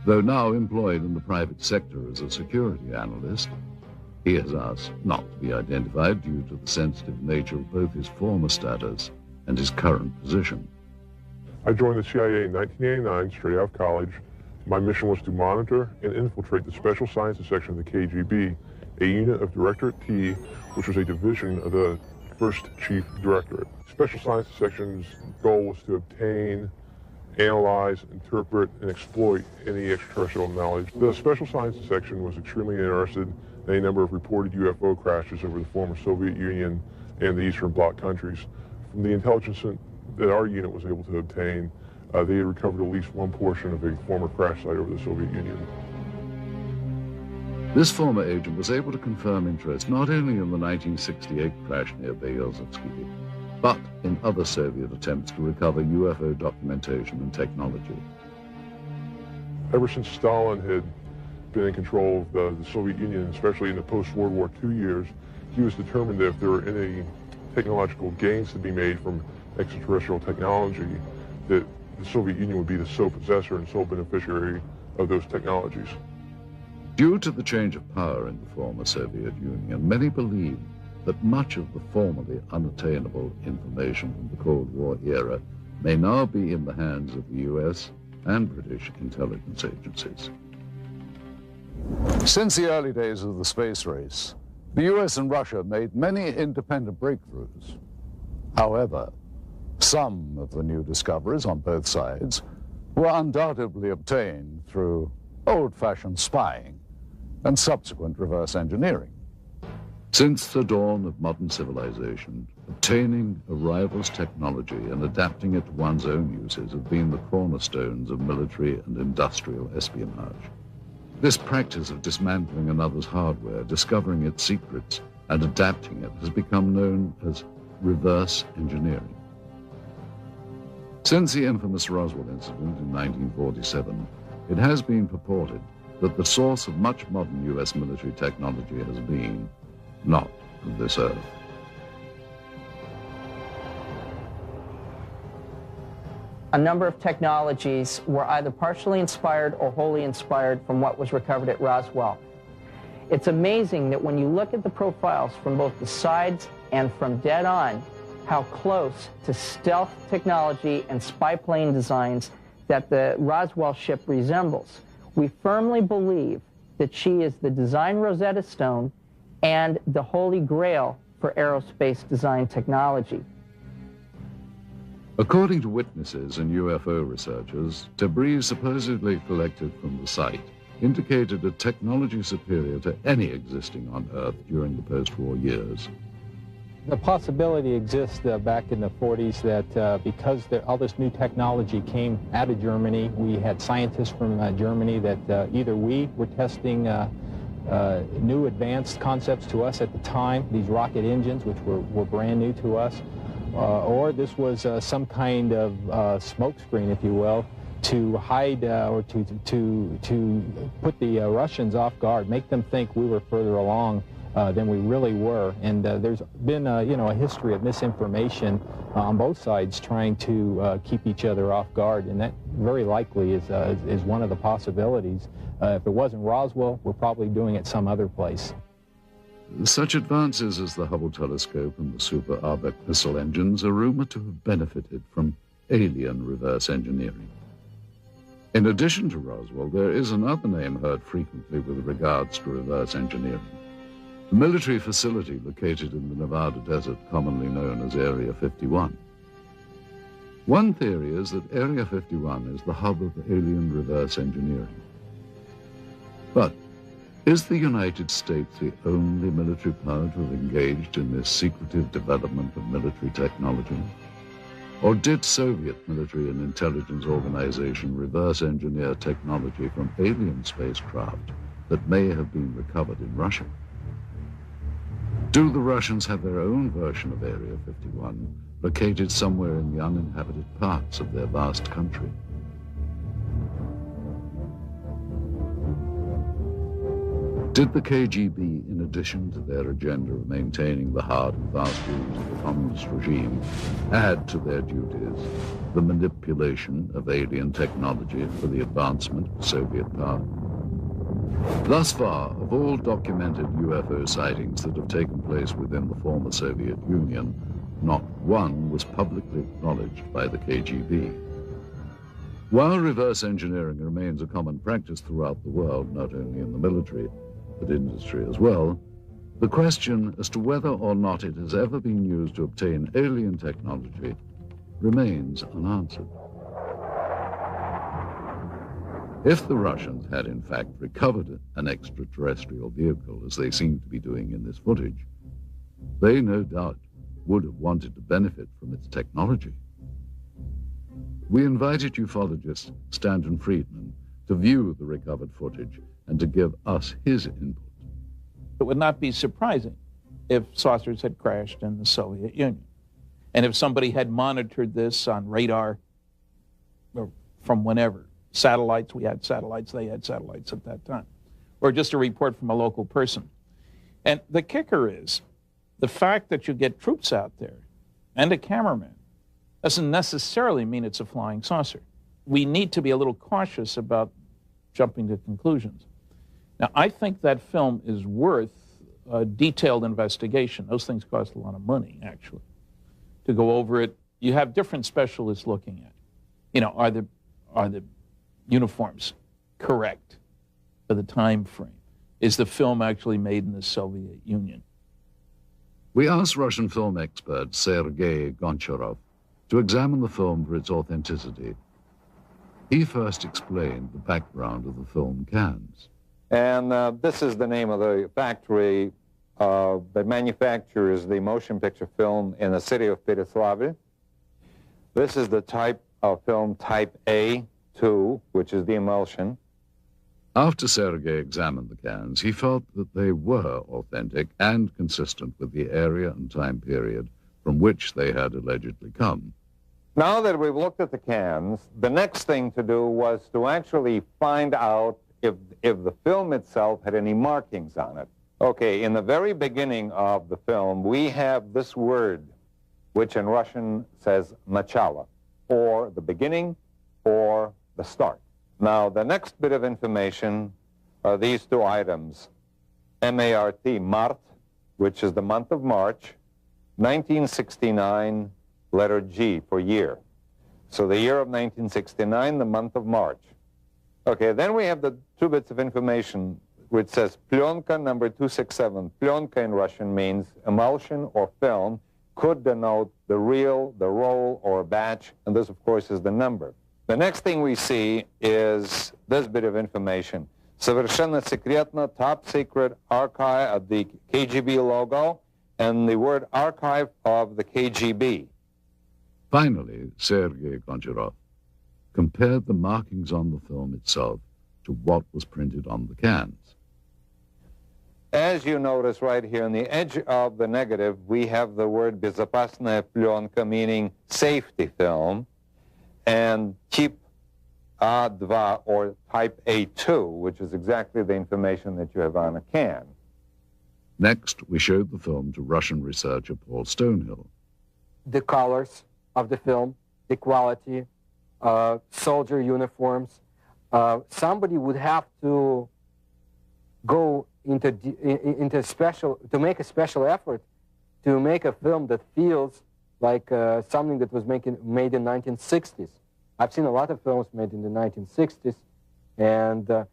Though now employed in the private sector as a security analyst, he has asked not to be identified due to the sensitive nature of both his former status and his current position. I joined the CIA in 1989, straight out of college. My mission was to monitor and infiltrate the Special Sciences Section of the K.G.B., a unit of Directorate T, which was a division of the First Chief Directorate. Special Sciences Section's goal was to obtain, analyze, interpret, and exploit any extraterrestrial knowledge. The Special Sciences Section was extremely interested in a number of reported UFO crashes over the former Soviet Union and the Eastern Bloc countries. From the intelligence that our unit was able to obtain, they had recovered at least one portion of a former crash site over the Soviet Union. This former agent was able to confirm interest not only in the 1968 crash near Berezovsky, but in other Soviet attempts to recover UFO documentation and technology. Ever since Stalin had been in control of the Soviet Union, especially in the post-World War II years, he was determined that if there were any technological gains to be made from extraterrestrial technology, that the Soviet Union would be the sole possessor and sole beneficiary of those technologies. Due to the change of power in the former Soviet Union, many believe that much of the formerly unattainable information from the Cold War era may now be in the hands of the U.S. and British intelligence agencies. Since the early days of the space race, the U.S. and Russia made many independent breakthroughs. However, some of the new discoveries on both sides were undoubtedly obtained through old-fashioned spying and subsequent reverse engineering. Since the dawn of modern civilization, obtaining a rival's technology and adapting it to one's own uses have been the cornerstones of military and industrial espionage. This practice of dismantling another's hardware, discovering its secrets, and adapting it has become known as reverse engineering. Since the infamous Roswell incident in 1947, it has been purported that the source of much modern U.S. military technology has been not of this earth. A number of technologies were either partially inspired or wholly inspired from what was recovered at Roswell. It's amazing that when you look at the profiles from both the sides and from dead on, how close to stealth technology and spy plane designs that the Roswell ship resembles. We firmly believe that she is the design Rosetta Stone and the holy grail for aerospace design technology. According to witnesses and UFO researchers, debris supposedly collected from the site indicated a technology superior to any existing on Earth during the post-war years. The possibility exists back in the 40s that because all this new technology came out of Germany, we had scientists from Germany that either we were testing new advanced concepts to us at the time, these rocket engines, which were brand new to us, or this was some kind of smokescreen, if you will, to hide or to put the Russians off guard, make them think we were further along than we really were. And there's been, a history of misinformation on both sides trying to keep each other off guard, and that very likely is one of the possibilities. If it wasn't Roswell, we're probably doing it some other place. Such advances as the Hubble telescope and the Super Arbec missile engines are rumored to have benefited from alien reverse engineering. In addition to Roswell, there is another name heard frequently with regards to reverse engineering. A military facility located in the Nevada desert, commonly known as Area 51. One theory is that Area 51 is the hub of alien reverse engineering. But is the United States the only military power to have engaged in this secretive development of military technology? Or did Soviet military and intelligence organization reverse engineer technology from alien spacecraft that may have been recovered in Russia? Do the Russians have their own version of Area 51, located somewhere in the uninhabited parts of their vast country? Did the KGB, in addition to their agenda of maintaining the hard and fast rules of the communist regime, add to their duties the manipulation of alien technology for the advancement of Soviet power? Thus far, of all documented UFO sightings that have taken place within the former Soviet Union, not one was publicly acknowledged by the KGB. While reverse engineering remains a common practice throughout the world, not only in the military, but industry as well, the question as to whether or not it has ever been used to obtain alien technology remains unanswered. If the Russians had in fact recovered an extraterrestrial vehicle, as they seem to be doing in this footage, they no doubt would have wanted to benefit from its technology. We invited ufologist Stanton Friedman to view the recovered footage and to give us his input. It would not be surprising if saucers had crashed in the Soviet Union. And if somebody had monitored this on radar or from whenever, satellites, we had satellites, they had satellites at that time, or just a report from a local person. And the kicker is the fact that you get troops out there and a cameraman doesn't necessarily mean it's a flying saucer. We need to be a little cautious about jumping to conclusions. Now, I think that film is worth a detailed investigation. Those things cost a lot of money, actually, to go over it. You have different specialists looking at it. Are the uniforms correct for the time frame? Is the film actually made in the Soviet Union? We asked Russian film expert Sergei Goncharov to examine the film for its authenticity. He first explained the background of the film cans. And this is the name of the factory that manufactures the motion picture film in the city of Pereslavl. This is the type of film type A2, which is the emulsion. After Sergei examined the cans, he felt that they were authentic and consistent with the area and time period from which they had allegedly come. Now that we've looked at the cans, the next thing to do was to actually find out if the film itself had any markings on it. Okay, in the very beginning of the film, we have this word, which in Russian says начало, or the beginning, or the start. Now, the next bit of information are these two items. M-A-R-T, Mart, which is the month of March, 1969, letter G for year. So the year of 1969, the month of March. Okay, then we have the two bits of information which says plyonka number 267. Plyonka in Russian means emulsion or film, could denote the reel, the roll, or a batch, and this, of course, is the number. The next thing we see is this bit of information. Совершенно секретно, top secret archive of the KGB logo and the word archive of the KGB. Finally, Sergei Goncharov compared the markings on the film itself to what was printed on the cans. As you notice right here on the edge of the negative, we have the word безопасная пленка, meaning safety film, and type A2, or type A2, which is exactly the information that you have on a can. Next, we showed the film to Russian researcher Paul Stonehill. The colors of the film, the quality, soldier uniforms. Somebody would have to go into special, to make a special effort to make a film that feels like something that was made in 1960s. I've seen a lot of films made in the 1960s, and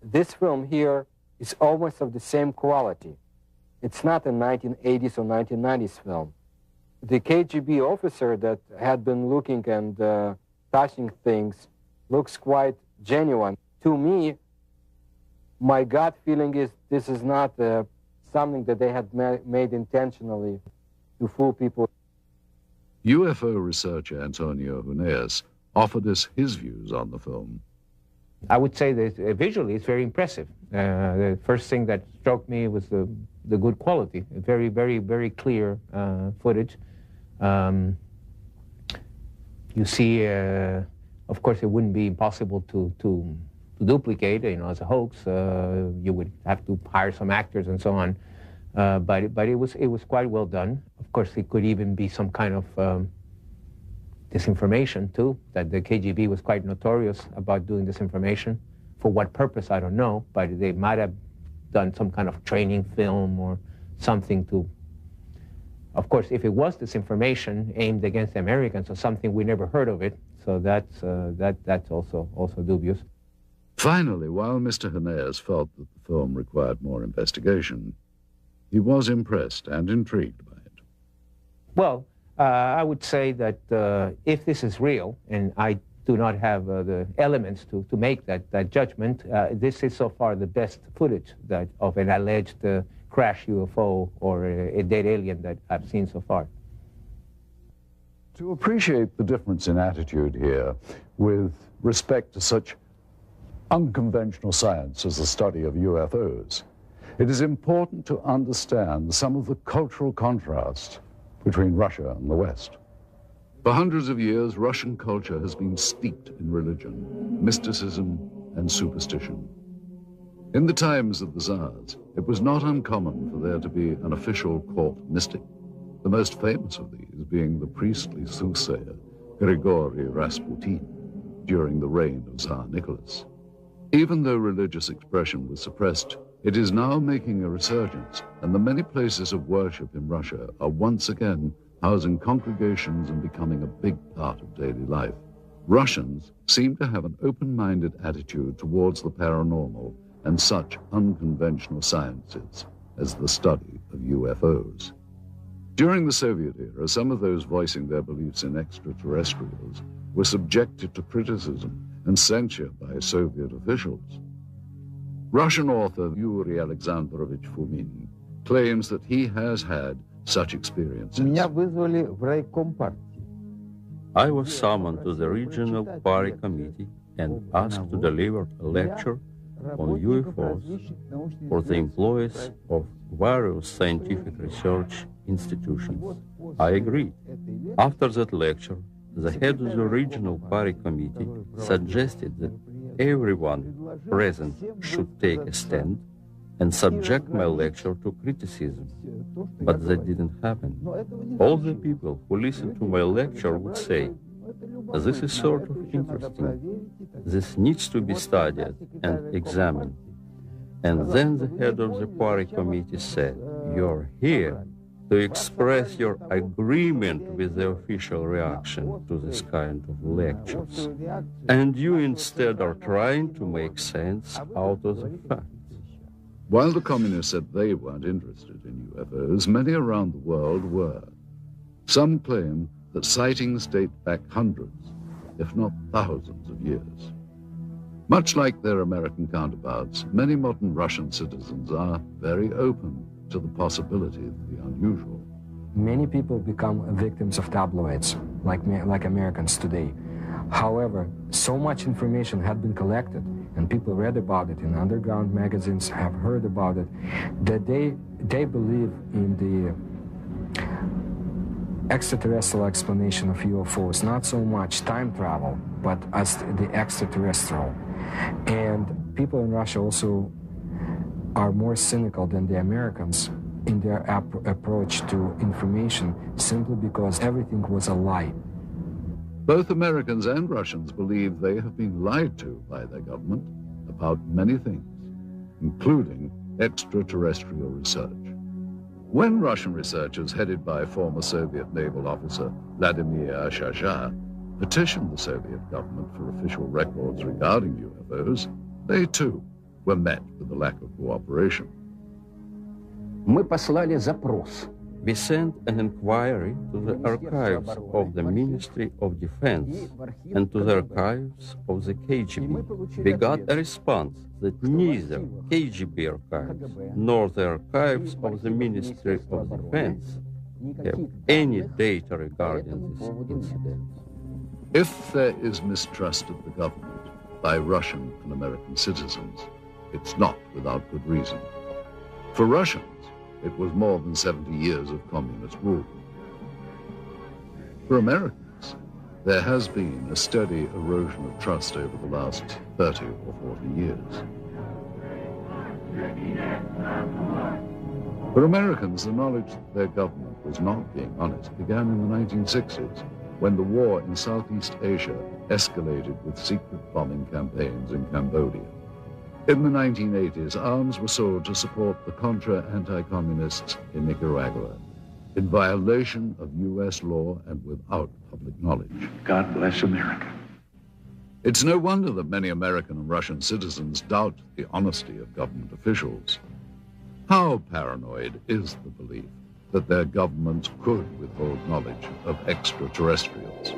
this film here is almost of the same quality. It's not a 1980s or 1990s film. The K.G.B officer that had been looking and touching things looks quite genuine. To me, my gut feeling is this is not something that they had made intentionally to fool people. UFO researcher Antonio Huneeus offered us his views on the film. I would say that visually it's very impressive. The first thing that struck me was the good quality, very, very, very clear footage. You see, of course, it wouldn't be impossible to duplicate, as a hoax. You would have to hire some actors and so on. But it was quite well done. Of course, it could even be some kind of disinformation too, that the KGB was quite notorious about doing disinformation. For what purpose, I don't know, but they might have done some kind of training film or something to, of course, if it was disinformation aimed against the Americans or something, we never heard of it, so that's also dubious. Finally, while Mr. Huneeus felt that the film required more investigation, he was impressed and intrigued by it. Well, I would say that if this is real, and I do not have the elements to make that judgment, this is so far the best footage of an alleged crash UFO or a dead alien that I've seen so far. To appreciate the difference in attitude here with respect to such unconventional science as the study of UFOs, it is important to understand some of the cultural contrast between Russia and the West. For hundreds of years, Russian culture has been steeped in religion, mysticism, and superstition. In the times of the Tsars, it was not uncommon for there to be an official court mystic, the most famous of these being the priestly soothsayer Grigory Rasputin during the reign of Tsar Nicholas. Even though religious expression was suppressed, it is now making a resurgence, and the many places of worship in Russia are once again housing congregations and becoming a big part of daily life. Russians seem to have an open-minded attitude towards the paranormal and such unconventional sciences as the study of UFOs. During the Soviet era, some of those voicing their beliefs in extraterrestrials were subjected to criticism and censure by Soviet officials. Russian author Yuri Alexandrovich Fomin claims that he has had such experiences. I was summoned to the regional party committee and asked to deliver a lecture on UFOs for the employees of various scientific research institutions. I agreed. After that lecture, the head of the regional party committee suggested that everyone present should take a stand and subject my lecture to criticism. But that didn't happen. All the people who listened to my lecture would say, "This is sort of interesting. This needs to be studied and examined." And then the head of the party committee said, "You're here to express your agreement with the official reaction to this kind of lectures. And you instead are trying to make sense out of the facts." While the communists said they weren't interested in UFOs, many around the world were. Some claim that sightings date back hundreds, if not thousands of years. Much like their American counterparts, many modern Russian citizens are very open to the possibility of the unusual. Many people become victims of tabloids, like Americans today. However, so much information had been collected, and people read about it in underground magazines, have heard about it, that they believe in the extraterrestrial explanation of UFOs, not so much time travel, but as the extraterrestrial. And people in Russia also are more cynical than the Americans in their approach to information simply because everything was a lie. Both Americans and Russians believe they have been lied to by their government about many things, including extraterrestrial research. When Russian researchers headed by former Soviet naval officer Vladimir Shasha petitioned the Soviet government for official records regarding UFOs, they too were met with a lack of cooperation. We sent an inquiry to the archives of the Ministry of Defense and to the archives of the KGB. We got a response that neither KGB archives nor the archives of the Ministry of Defense have any data regarding this incident. If there is mistrust of the government by Russian and American citizens, it's not without good reason. For Russians, it was more than 70 years of communist rule. For Americans, there has been a steady erosion of trust over the last 30 or 40 years. For Americans, the knowledge that their government was not being honest began in the 1960s, when the war in Southeast Asia escalated with secret bombing campaigns in Cambodia. In the 1980s, arms were sold to support the Contra anti-communists in Nicaragua, in violation of U.S. law and without public knowledge. God bless America. It's no wonder that many American and Russian citizens doubt the honesty of government officials. How paranoid is the belief that their governments could withhold knowledge of extraterrestrials?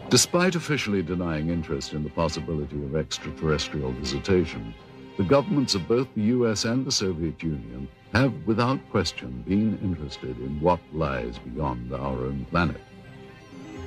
Despite officially denying interest in the possibility of extraterrestrial visitation, the governments of both the US and the Soviet Union have, without question, been interested in what lies beyond our own planet.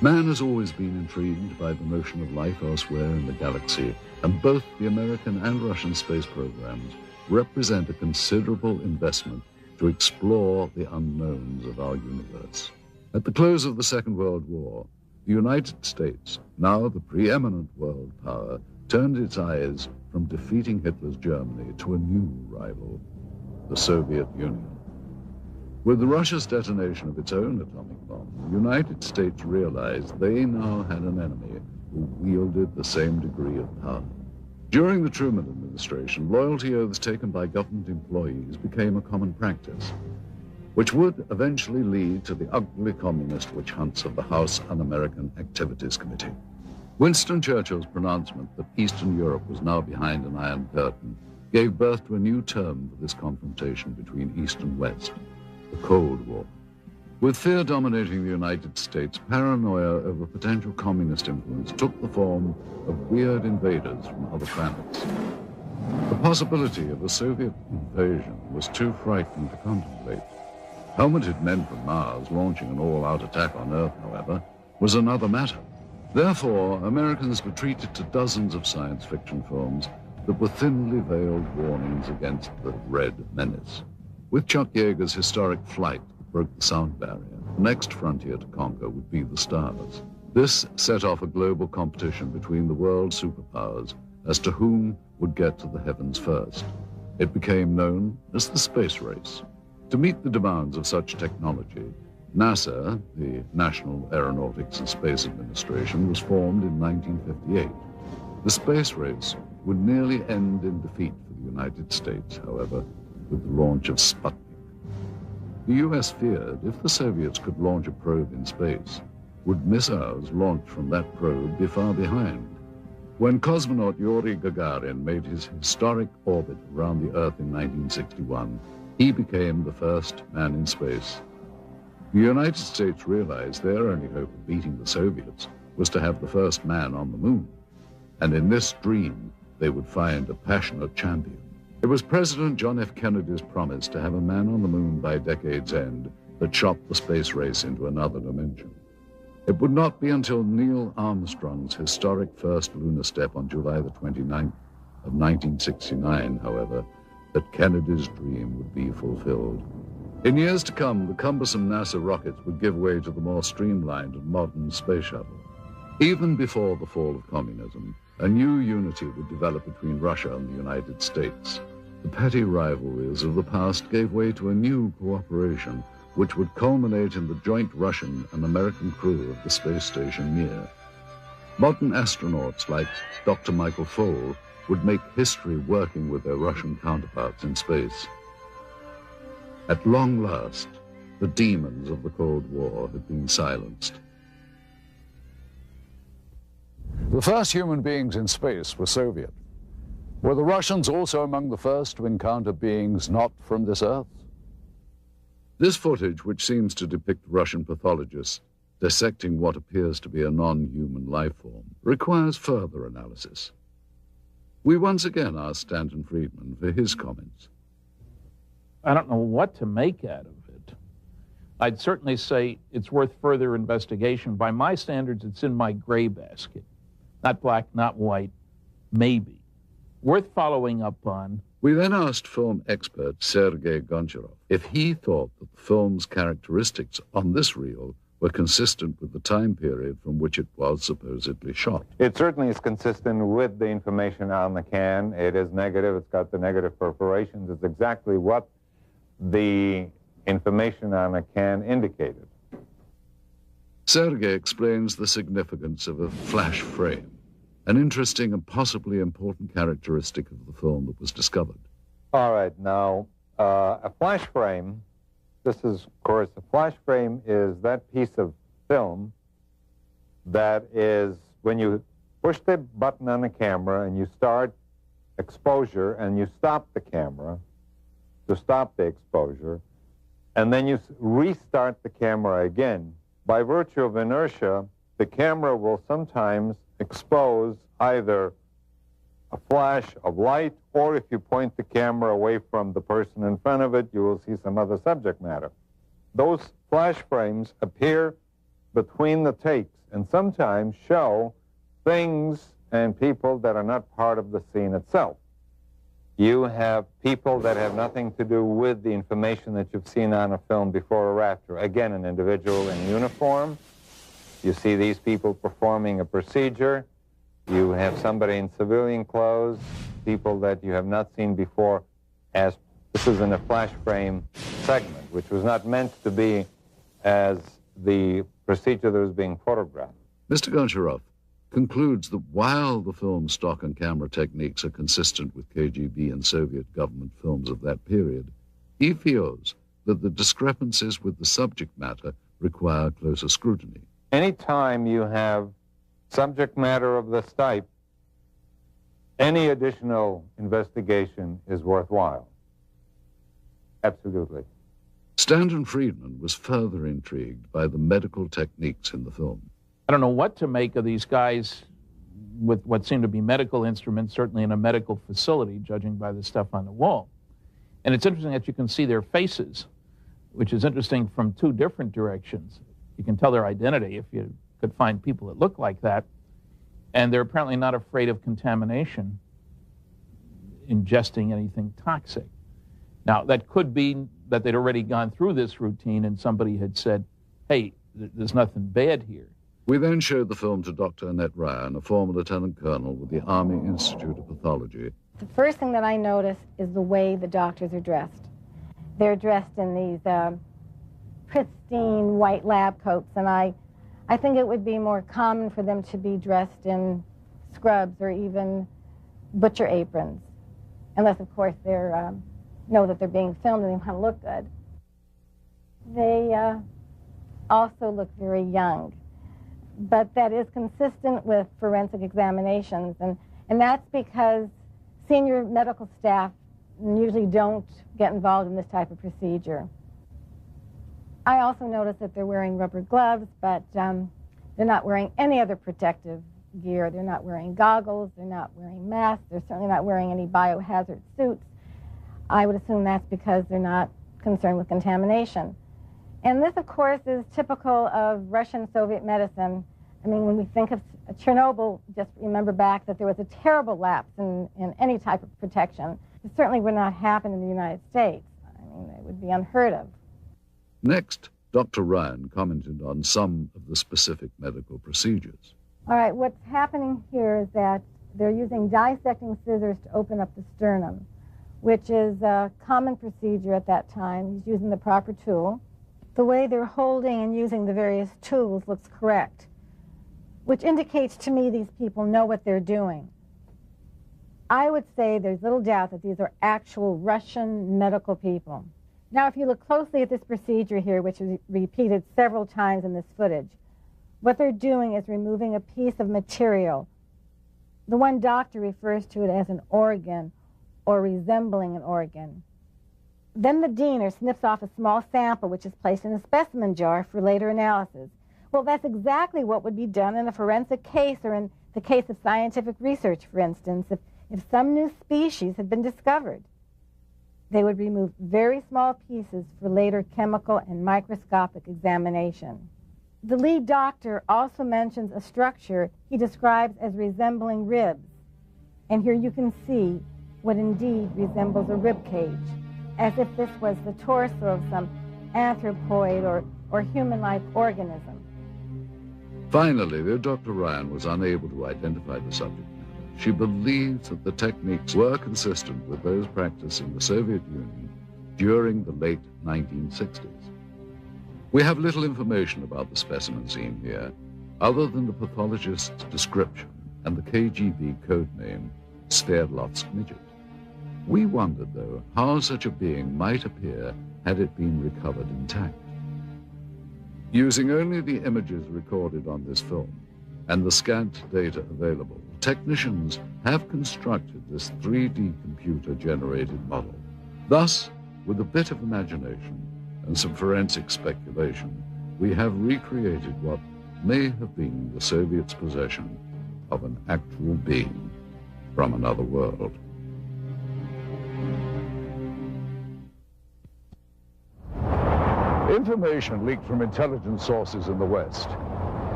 Man has always been intrigued by the notion of life elsewhere in the galaxy, and both the American and Russian space programs represent a considerable investment to explore the unknowns of our universe. At the close of the Second World War, the United States, now the preeminent world power, turned its eyes from defeating Hitler's Germany to a new rival, the Soviet Union. With Russia's detonation of its own atomic bomb, the United States realized they now had an enemy who wielded the same degree of power. During the Truman administration, loyalty oaths taken by government employees became a common practice, which would eventually lead to the ugly communist witch hunts of the House Un-American Activities Committee. Winston Churchill's pronouncement that Eastern Europe was now behind an Iron Curtain gave birth to a new term for this confrontation between East and West, the Cold War. With fear dominating the United States, paranoia over potential communist influence took the form of weird invaders from other planets. The possibility of a Soviet invasion was too frightening to contemplate. Helmeted men from Mars launching an all-out attack on Earth, however, was another matter. Therefore, Americans retreated to dozens of science fiction films that were thinly veiled warnings against the Red Menace. With Chuck Yeager's historic Flight that broke the sound barrier, the next frontier to conquer would be the stars. This set off a global competition between the world superpowers as to whom would get to the heavens first. It became known as the space race. To meet the demands of such technology, NASA, the National Aeronautics and Space Administration, was formed in 1958. The space race would nearly end in defeat for the United States, however, with the launch of Sputnik. The U.S. feared if the Soviets could launch a probe in space, would missiles launched from that probe be far behind? When cosmonaut Yuri Gagarin made his historic orbit around the Earth in 1961, he became the first man in space. The United States realized their only hope of beating the Soviets was to have the first man on the moon. And in this dream, they would find a passionate champion. It was President John F. Kennedy's promise to have a man on the moon by decade's end that shot the space race into another dimension. It would not be until Neil Armstrong's historic first lunar step on July the 29th of 1969, however, that Kennedy's dream would be fulfilled. In years to come, the cumbersome NASA rockets would give way to the more streamlined and modern space shuttle. Even before the fall of communism, a new unity would develop between Russia and the United States. The petty rivalries of the past gave way to a new cooperation which would culminate in the joint Russian and American crew of the space station Mir. Modern astronauts like Dr. Michael Foale would make history working with their Russian counterparts in space. At long last, the demons of the Cold War had been silenced. The first human beings in space were Soviet. Were the Russians also among the first to encounter beings not from this Earth? This footage, which seems to depict Russian pathologists dissecting what appears to be a non-human life form, requires further analysis. We once again asked Stanton Friedman for his comments. I don't know what to make out of it. I'd certainly say it's worth further investigation. By my standards, it's in my gray basket. Not black, not white, maybe. Worth following up on. We then asked film expert Sergei Goncharov if he thought that the film's characteristics on this reel were consistent with the time period from which it was supposedly shot. It certainly is consistent with the information on the can. It is negative. It's got the negative perforations. It's exactly what the information on the can indicated. Sergei explains the significance of a flash frame, an interesting and possibly important characteristic of the film that was discovered. All right, now, a flash frame, this is, of course, a flash frame is that piece of film that is, when you push the button on the camera and you start exposure and you stop the camera to stop the exposure, and then you restart the camera again. By virtue of inertia, the camera will sometimes expose either a flash of light, or if you point the camera away from the person in front of it, you will see some other subject matter. Those flash frames appear between the takes and sometimes show things and people that are not part of the scene itself. You have people that have nothing to do with the information that you've seen on a film before or after. Again, an individual in uniform. You see these people performing a procedure. You have somebody in civilian clothes, people that you have not seen before, as this is in a flash frame segment, which was not meant to be as the procedure that was being photographed. Mr. Goncharov concludes that while the film's stock and camera techniques are consistent with KGB and Soviet government films of that period, he feels that the discrepancies with the subject matter require closer scrutiny. Anytime you have subject matter of this type, any additional investigation is worthwhile. Absolutely. Stanton Friedman was further intrigued by the medical techniques in the film. I don't know what to make of these guys with what seem to be medical instruments, certainly in a medical facility, judging by the stuff on the wall. And it's interesting that you can see their faces, which is interesting from two different directions. You can tell their identity if you could find people that look like that. And they're apparently not afraid of contamination, ingesting anything toxic. Now, that could be that they'd already gone through this routine and somebody had said, hey, there's nothing bad here. We then showed the film to Dr. Annette Ryan, a former lieutenant colonel with the Army Institute of Pathology. The first thing that I notice is the way the doctors are dressed. They're dressed in these pristine white lab coats, and I think it would be more common for them to be dressed in scrubs or even butcher aprons, unless, of course, they know that they're being filmed and they want to look good. They also look very young, but that is consistent with forensic examinations, and that's because senior medical staff usually don't get involved in this type of procedure. I also notice that they're wearing rubber gloves, but they're not wearing any other protective gear. They're not wearing goggles, they're not wearing masks, they're certainly not wearing any biohazard suits. I would assume that's because they're not concerned with contamination. And this, of course, is typical of Russian-Soviet medicine. I mean, when we think of Chernobyl, just remember back that there was a terrible lapse in any type of protection. It certainly would not happen in the United States. I mean, it would be unheard of. Next, Dr. Ryan commented on some of the specific medical procedures. All right, what's happening here is that they're using dissecting scissors to open up the sternum. which is a common procedure at that time. He's using the proper tool. The way they're holding and using the various tools looks correct, which indicates to me these people know what they're doing. I would say there's little doubt that these are actual Russian medical people. Now, if you look closely at this procedure here, which is repeated several times in this footage, what they're doing is removing a piece of material. The one doctor refers to it as an organ or resembling an organ. Then the diener snips off a small sample which is placed in a specimen jar for later analysis. Well, that's exactly what would be done in a forensic case or in the case of scientific research, for instance, if some new species had been discovered. They would remove very small pieces for later chemical and microscopic examination. The lead doctor also mentions a structure he describes as resembling ribs. And here you can see what indeed resembles a rib cage, as if this was the torso of some anthropoid or human-like organism. Finally, though Dr. Ryan was unable to identify the subject matter, she believes that the techniques were consistent with those practiced in the Soviet Union during the late 1960s. We have little information about the specimen seen here, other than the pathologist's description and the K.G.B code name, Sverdlovsk midget. We wondered, though, how such a being might appear had it been recovered intact. Using only the images recorded on this film and the scant data available, technicians have constructed this 3D computer-generated model. Thus, with a bit of imagination and some forensic speculation, we have recreated what may have been the Soviets' possession of an actual being from another world. Information leaked from intelligence sources in the West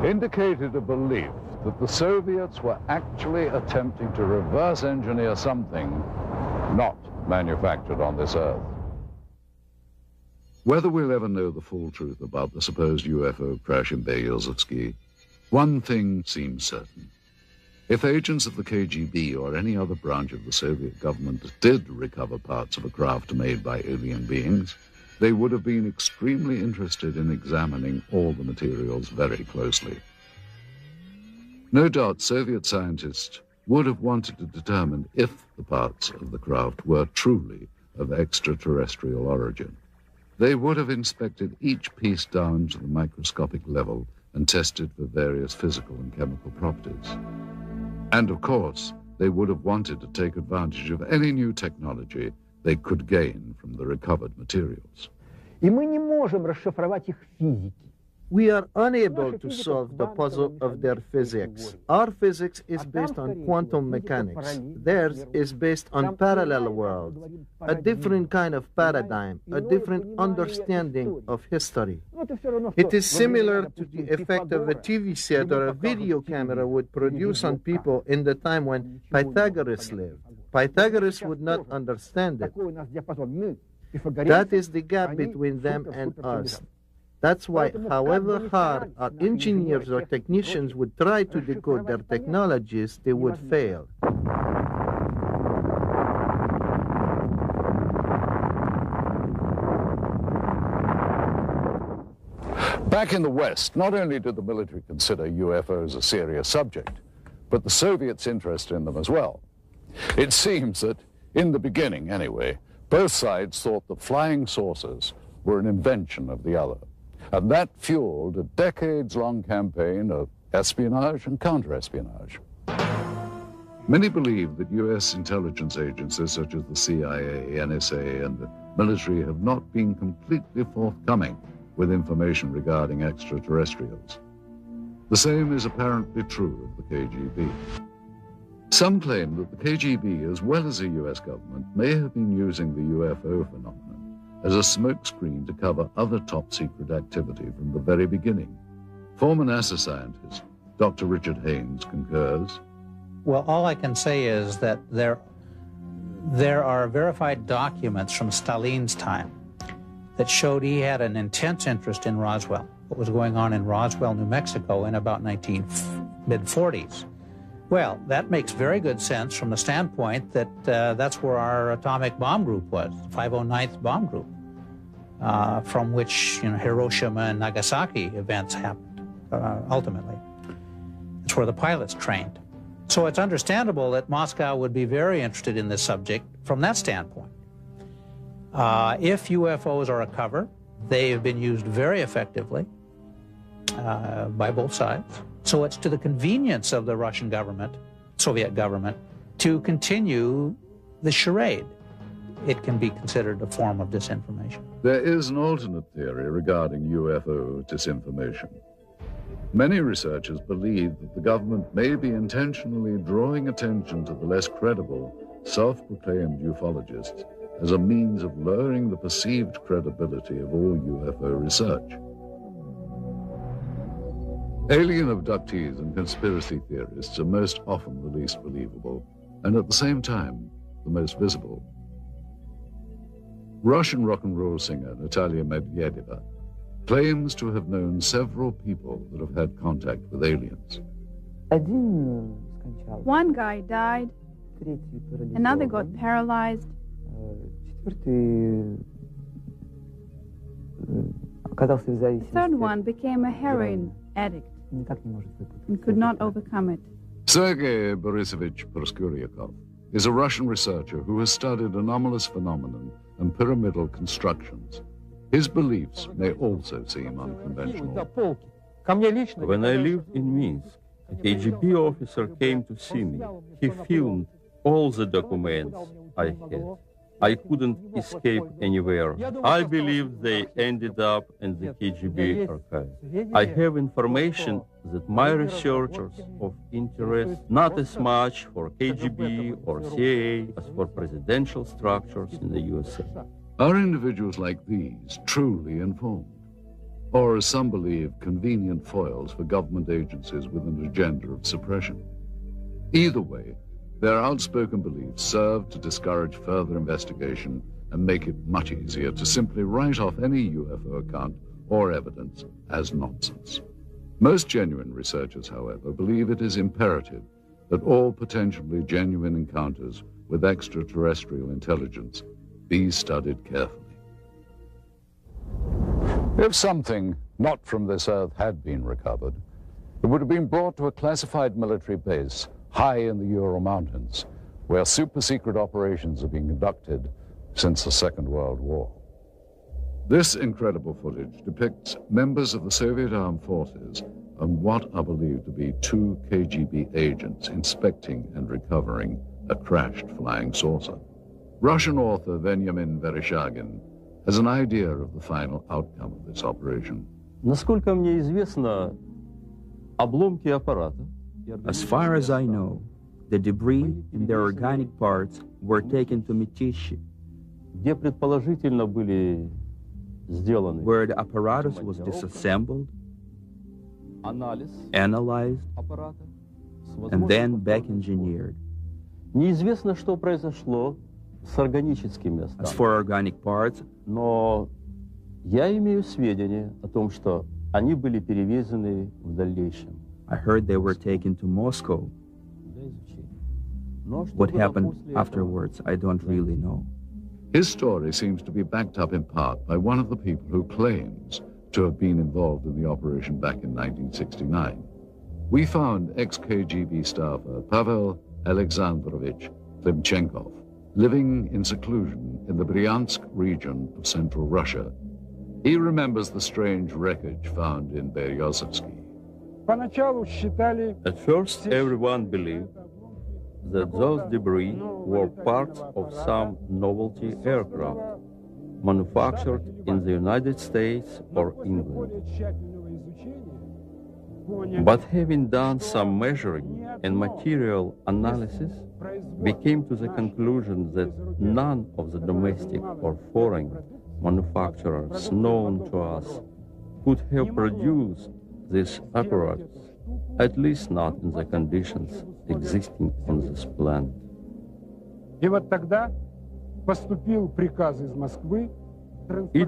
indicated a belief that the Soviets were actually attempting to reverse engineer something not manufactured on this Earth. Whether we'll ever know the full truth about the supposed UFO crash in Beryozovsky, one thing seems certain. If agents of the K.G.B. or any other branch of the Soviet government did recover parts of a craft made by alien beings, they would have been extremely interested in examining all the materials very closely. No doubt Soviet scientists would have wanted to determine if the parts of the craft were truly of extraterrestrial origin. They would have inspected each piece down to the microscopic level and tested for various physical and chemical properties. And of course, they would have wanted to take advantage of any new technology they could gain from the recovered materials. We are unable to solve the puzzle of their physics. Our physics is based on quantum mechanics. Theirs is based on parallel worlds, a different kind of paradigm, a different understanding of history. It is similar to the effect of a TV set or a video camera would produce on people in the time when Pythagoras lived. Pythagoras would not understand it. That is the gap between them and us. That's why, however hard our engineers or technicians would try to decode their technologies, they would fail. Back in the West, not only did the military consider UFOs a serious subject, but the Soviets' interest in them as well. It seems that, in the beginning anyway, both sides thought that flying saucers were an invention of the other. And that fueled a decades-long campaign of espionage and counter-espionage. Many believe that U.S. intelligence agencies such as the CIA, NSA, and the military have not been completely forthcoming with information regarding extraterrestrials. The same is apparently true of the K.G.B. Some claim that the K.G.B., as well as the U.S. government, may have been using the UFO phenomenon as a smokescreen to cover other top-secret activity from the very beginning. Former NASA scientist Dr. Richard Haynes concurs. Well, all I can say is that there are verified documents from Stalin's time that showed he had an intense interest in Roswell, what was going on in Roswell, New Mexico in about mid-40s. Well, that makes very good sense from the standpoint that that's where our atomic bomb group was, 509th Bomb Group, from which Hiroshima and Nagasaki events happened, ultimately. It's where the pilots trained. So it's understandable that Moscow would be very interested in this subject from that standpoint. If UFOs are a cover, they have been used very effectively by both sides. So it's to the convenience of the Russian government, Soviet government, to continue the charade. It can be considered a form of disinformation. There is an alternate theory regarding UFO disinformation. Many researchers believe that the government may be intentionally drawing attention to the less credible, self-proclaimed ufologists as a means of lowering the perceived credibility of all UFO research. Alien abductees and conspiracy theorists are most often the least believable, and at the same time, the most visible. Russian rock and roll singer Natalia Medvedeva claims to have known several people that have had contact with aliens. One guy died, another got paralyzed, the third one became a heroin addict and could not overcome it. Sergei Borisovich Proskuryakov is a Russian researcher who has studied anomalous phenomenon and pyramidal constructions. His beliefs may also seem unconventional. When I lived in Minsk, a K.G.B officer came to see me. He filmed all the documents I had. I couldn't escape anywhere. I believe they ended up in the K.G.B archive. I have information that my researchers of interest not as much for K.G.B or CIA as for presidential structures in the USA. Are individuals like these truly informed? Or, as some believe, convenient foils for government agencies with an agenda of suppression? Either way, their outspoken beliefs serve to discourage further investigation and make it much easier to simply write off any UFO account or evidence as nonsense. Most genuine researchers, however, believe it is imperative that all potentially genuine encounters with extraterrestrial intelligence be studied carefully. If something not from this earth had been recovered, it would have been brought to a classified military base high in the Ural Mountains, where super-secret operations have been conducted since the Second World War. This incredible footage depicts members of the Soviet armed forces and what are believed to be 2 K.G.B agents inspecting and recovering a crashed flying saucer. Russian author Veniamin Vereshchagin has an idea of the final outcome of this operation. Насколько мне известно, обломки аппарата. As far as I know, the debris and their organic parts were taken to Mytishi, где предположительно были сделаны, where the apparatus was disassembled, analyzed, and then back-engineered. Неизвестно, что произошло с органическими останками. As for organic parts, но я имею сведения о том, что они были перевезены в дальнейшем. I heard they were taken to Moscow. What happened afterwards, I don't really know. His story seems to be backed up in part by one of the people who claims to have been involved in the operation back in 1969. We found ex-KGB staffer Pavel Alexandrovich Klimchenkov living in seclusion in the Bryansk region of central Russia. He remembers the strange wreckage found in Beryozovsky. At first, everyone believed that those debris were parts of some novelty aircraft manufactured in the United States or England. But having done some measuring and material analysis, we came to the conclusion that none of the domestic or foreign manufacturers known to us could have produced this apparatus, at least not in the conditions existing on this planet. It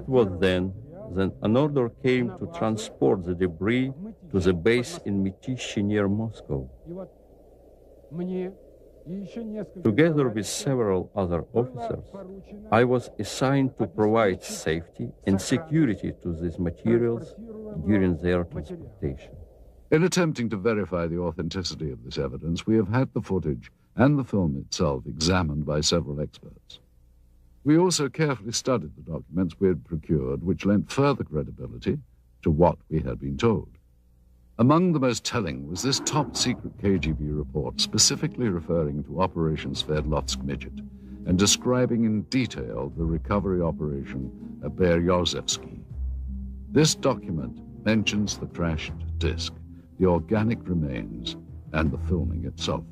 was then that an order came to transport the debris to the base in Mytishi near Moscow. Together with several other officers, I was assigned to provide safety and security to these materials during their transportation. In attempting to verify the authenticity of this evidence, we have had the footage and the film itself examined by several experts. We also carefully studied the documents we had procured, which lent further credibility to what we had been told. Among the most telling was this top-secret K.G.B report specifically referring to Operation Sverdlovsk Midget and describing in detail the recovery operation at Beryozevsky. This document mentions the crashed disc, the organic remains, and the filming itself.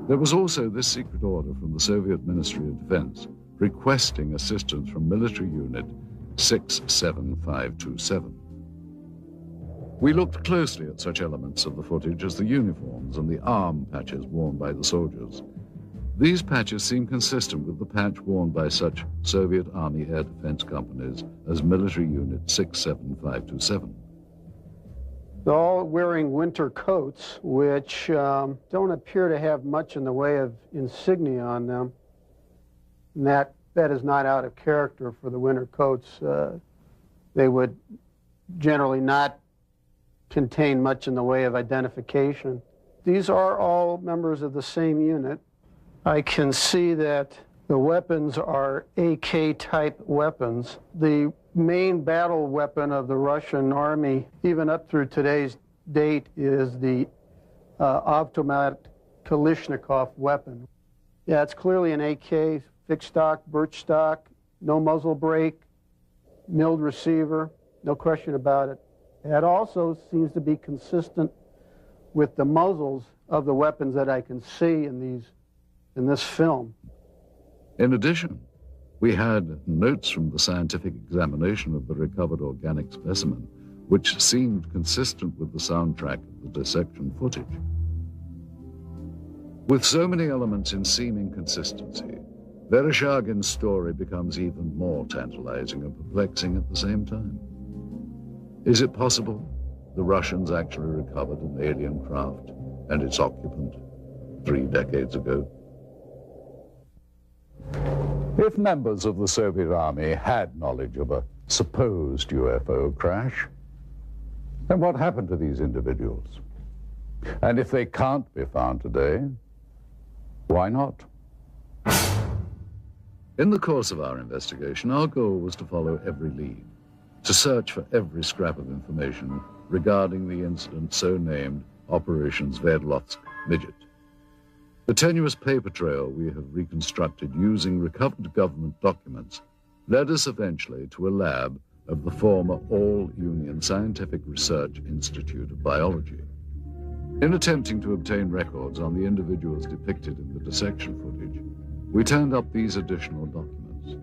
There was also this secret order from the Soviet Ministry of Defense requesting assistance from military unit 67527. We looked closely at such elements of the footage as the uniforms and the arm patches worn by the soldiers. These patches seem consistent with the patch worn by such Soviet Army air defense companies as military unit 67527. They're all wearing winter coats, which don't appear to have much in the way of insignia on them. And that is not out of character for the winter coats. They would generally not contain much in the way of identification. These are all members of the same unit. I can see that the weapons are AK-type weapons. The main battle weapon of the Russian army, even up through today's date, is the automatic Kalashnikov weapon. Yeah, it's clearly an AK, fixed stock, birch stock, no muzzle brake, milled receiver, no question about it. That also seems to be consistent with the muzzles of the weapons that I can see in this film. In addition, we had notes from the scientific examination of the recovered organic specimen, which seemed consistent with the soundtrack of the dissection footage. With so many elements in seeming consistency, Vereshchagin's story becomes even more tantalizing and perplexing at the same time. Is it possible the Russians actually recovered an alien craft and its occupant 3 decades ago? If members of the Soviet Army had knowledge of a supposed UFO crash, then what happened to these individuals? And if they can't be found today, why not? In the course of our investigation, our goal was to follow every lead, to search for every scrap of information regarding the incident so named Operation Sverdlovsk Midget. The tenuous paper trail we have reconstructed using recovered government documents led us eventually to a lab of the former All-Union Scientific Research Institute of Biology. In attempting to obtain records on the individuals depicted in the dissection footage, we turned up these additional documents.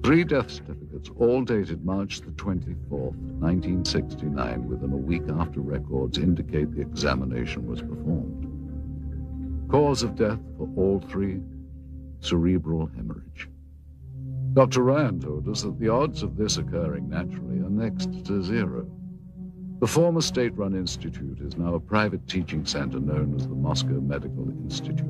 3 death certificates, all dated March the 24th, 1969, within a week after records indicate the examination was performed. Cause of death for all 3, cerebral hemorrhage. Dr. Ryan told us that the odds of this occurring naturally are next to 0. The former state-run institute is now a private teaching center known as the Moscow Medical Institute.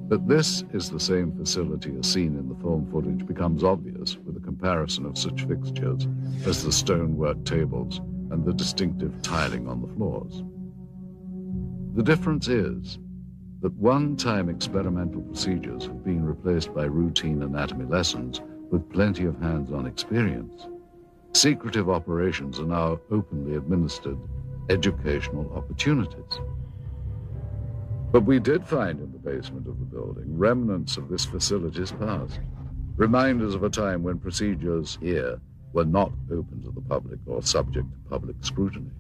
That this is the same facility as seen in the film footage becomes obvious with a comparison of such fixtures as the stonework tables and the distinctive tiling on the floors. The difference is that one-time experimental procedures have been replaced by routine anatomy lessons with plenty of hands-on experience. Secretive operations are now openly administered educational opportunities. But we did find in the basement of the building remnants of this facility's past, reminders of a time when procedures here were not open to the public or subject to public scrutiny.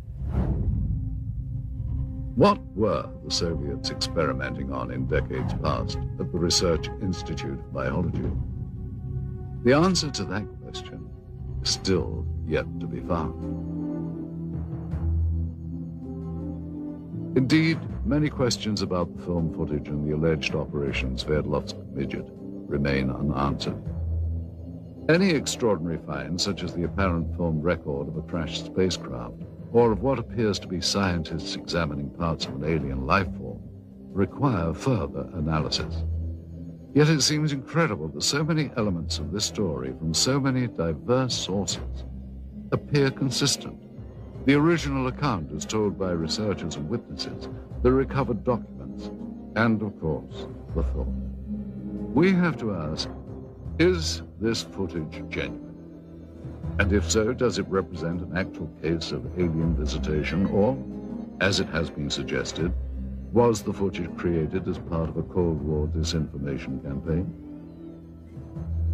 What were the Soviets experimenting on in decades past at the Research Institute of Biology? The answer to that question is still yet to be found. Indeed, many questions about the film footage and the alleged Operation Sverdlovsk Midget remain unanswered. Any extraordinary find, such as the apparent filmed record of a crashed spacecraft, or of what appears to be scientists examining parts of an alien life form, require further analysis. Yet it seems incredible that so many elements of this story from so many diverse sources appear consistent. The original account as told by researchers and witnesses, the recovered documents, and of course, the film. We have to ask, is this footage genuine? And if so, does it represent an actual case of alien visitation, or, as it has been suggested, was the footage created as part of a Cold War disinformation campaign?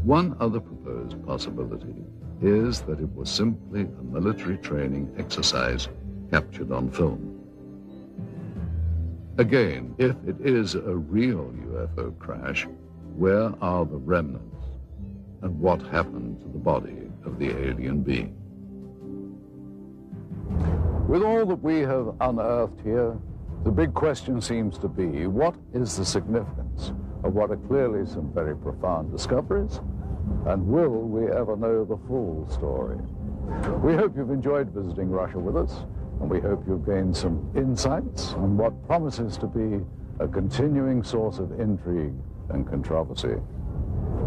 One other proposed possibility is that it was simply a military training exercise captured on film. Again, if it is a real UFO crash, where are the remnants? And what happened to the body of the alien being? With all that we have unearthed here, the big question seems to be, what is the significance of what are clearly some very profound discoveries? And will we ever know the full story? We hope you've enjoyed visiting Russia with us, and we hope you've gained some insights on what promises to be a continuing source of intrigue and controversy.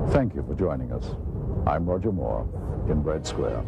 Thank you for joining us. I'm Roger Moore in Red Square.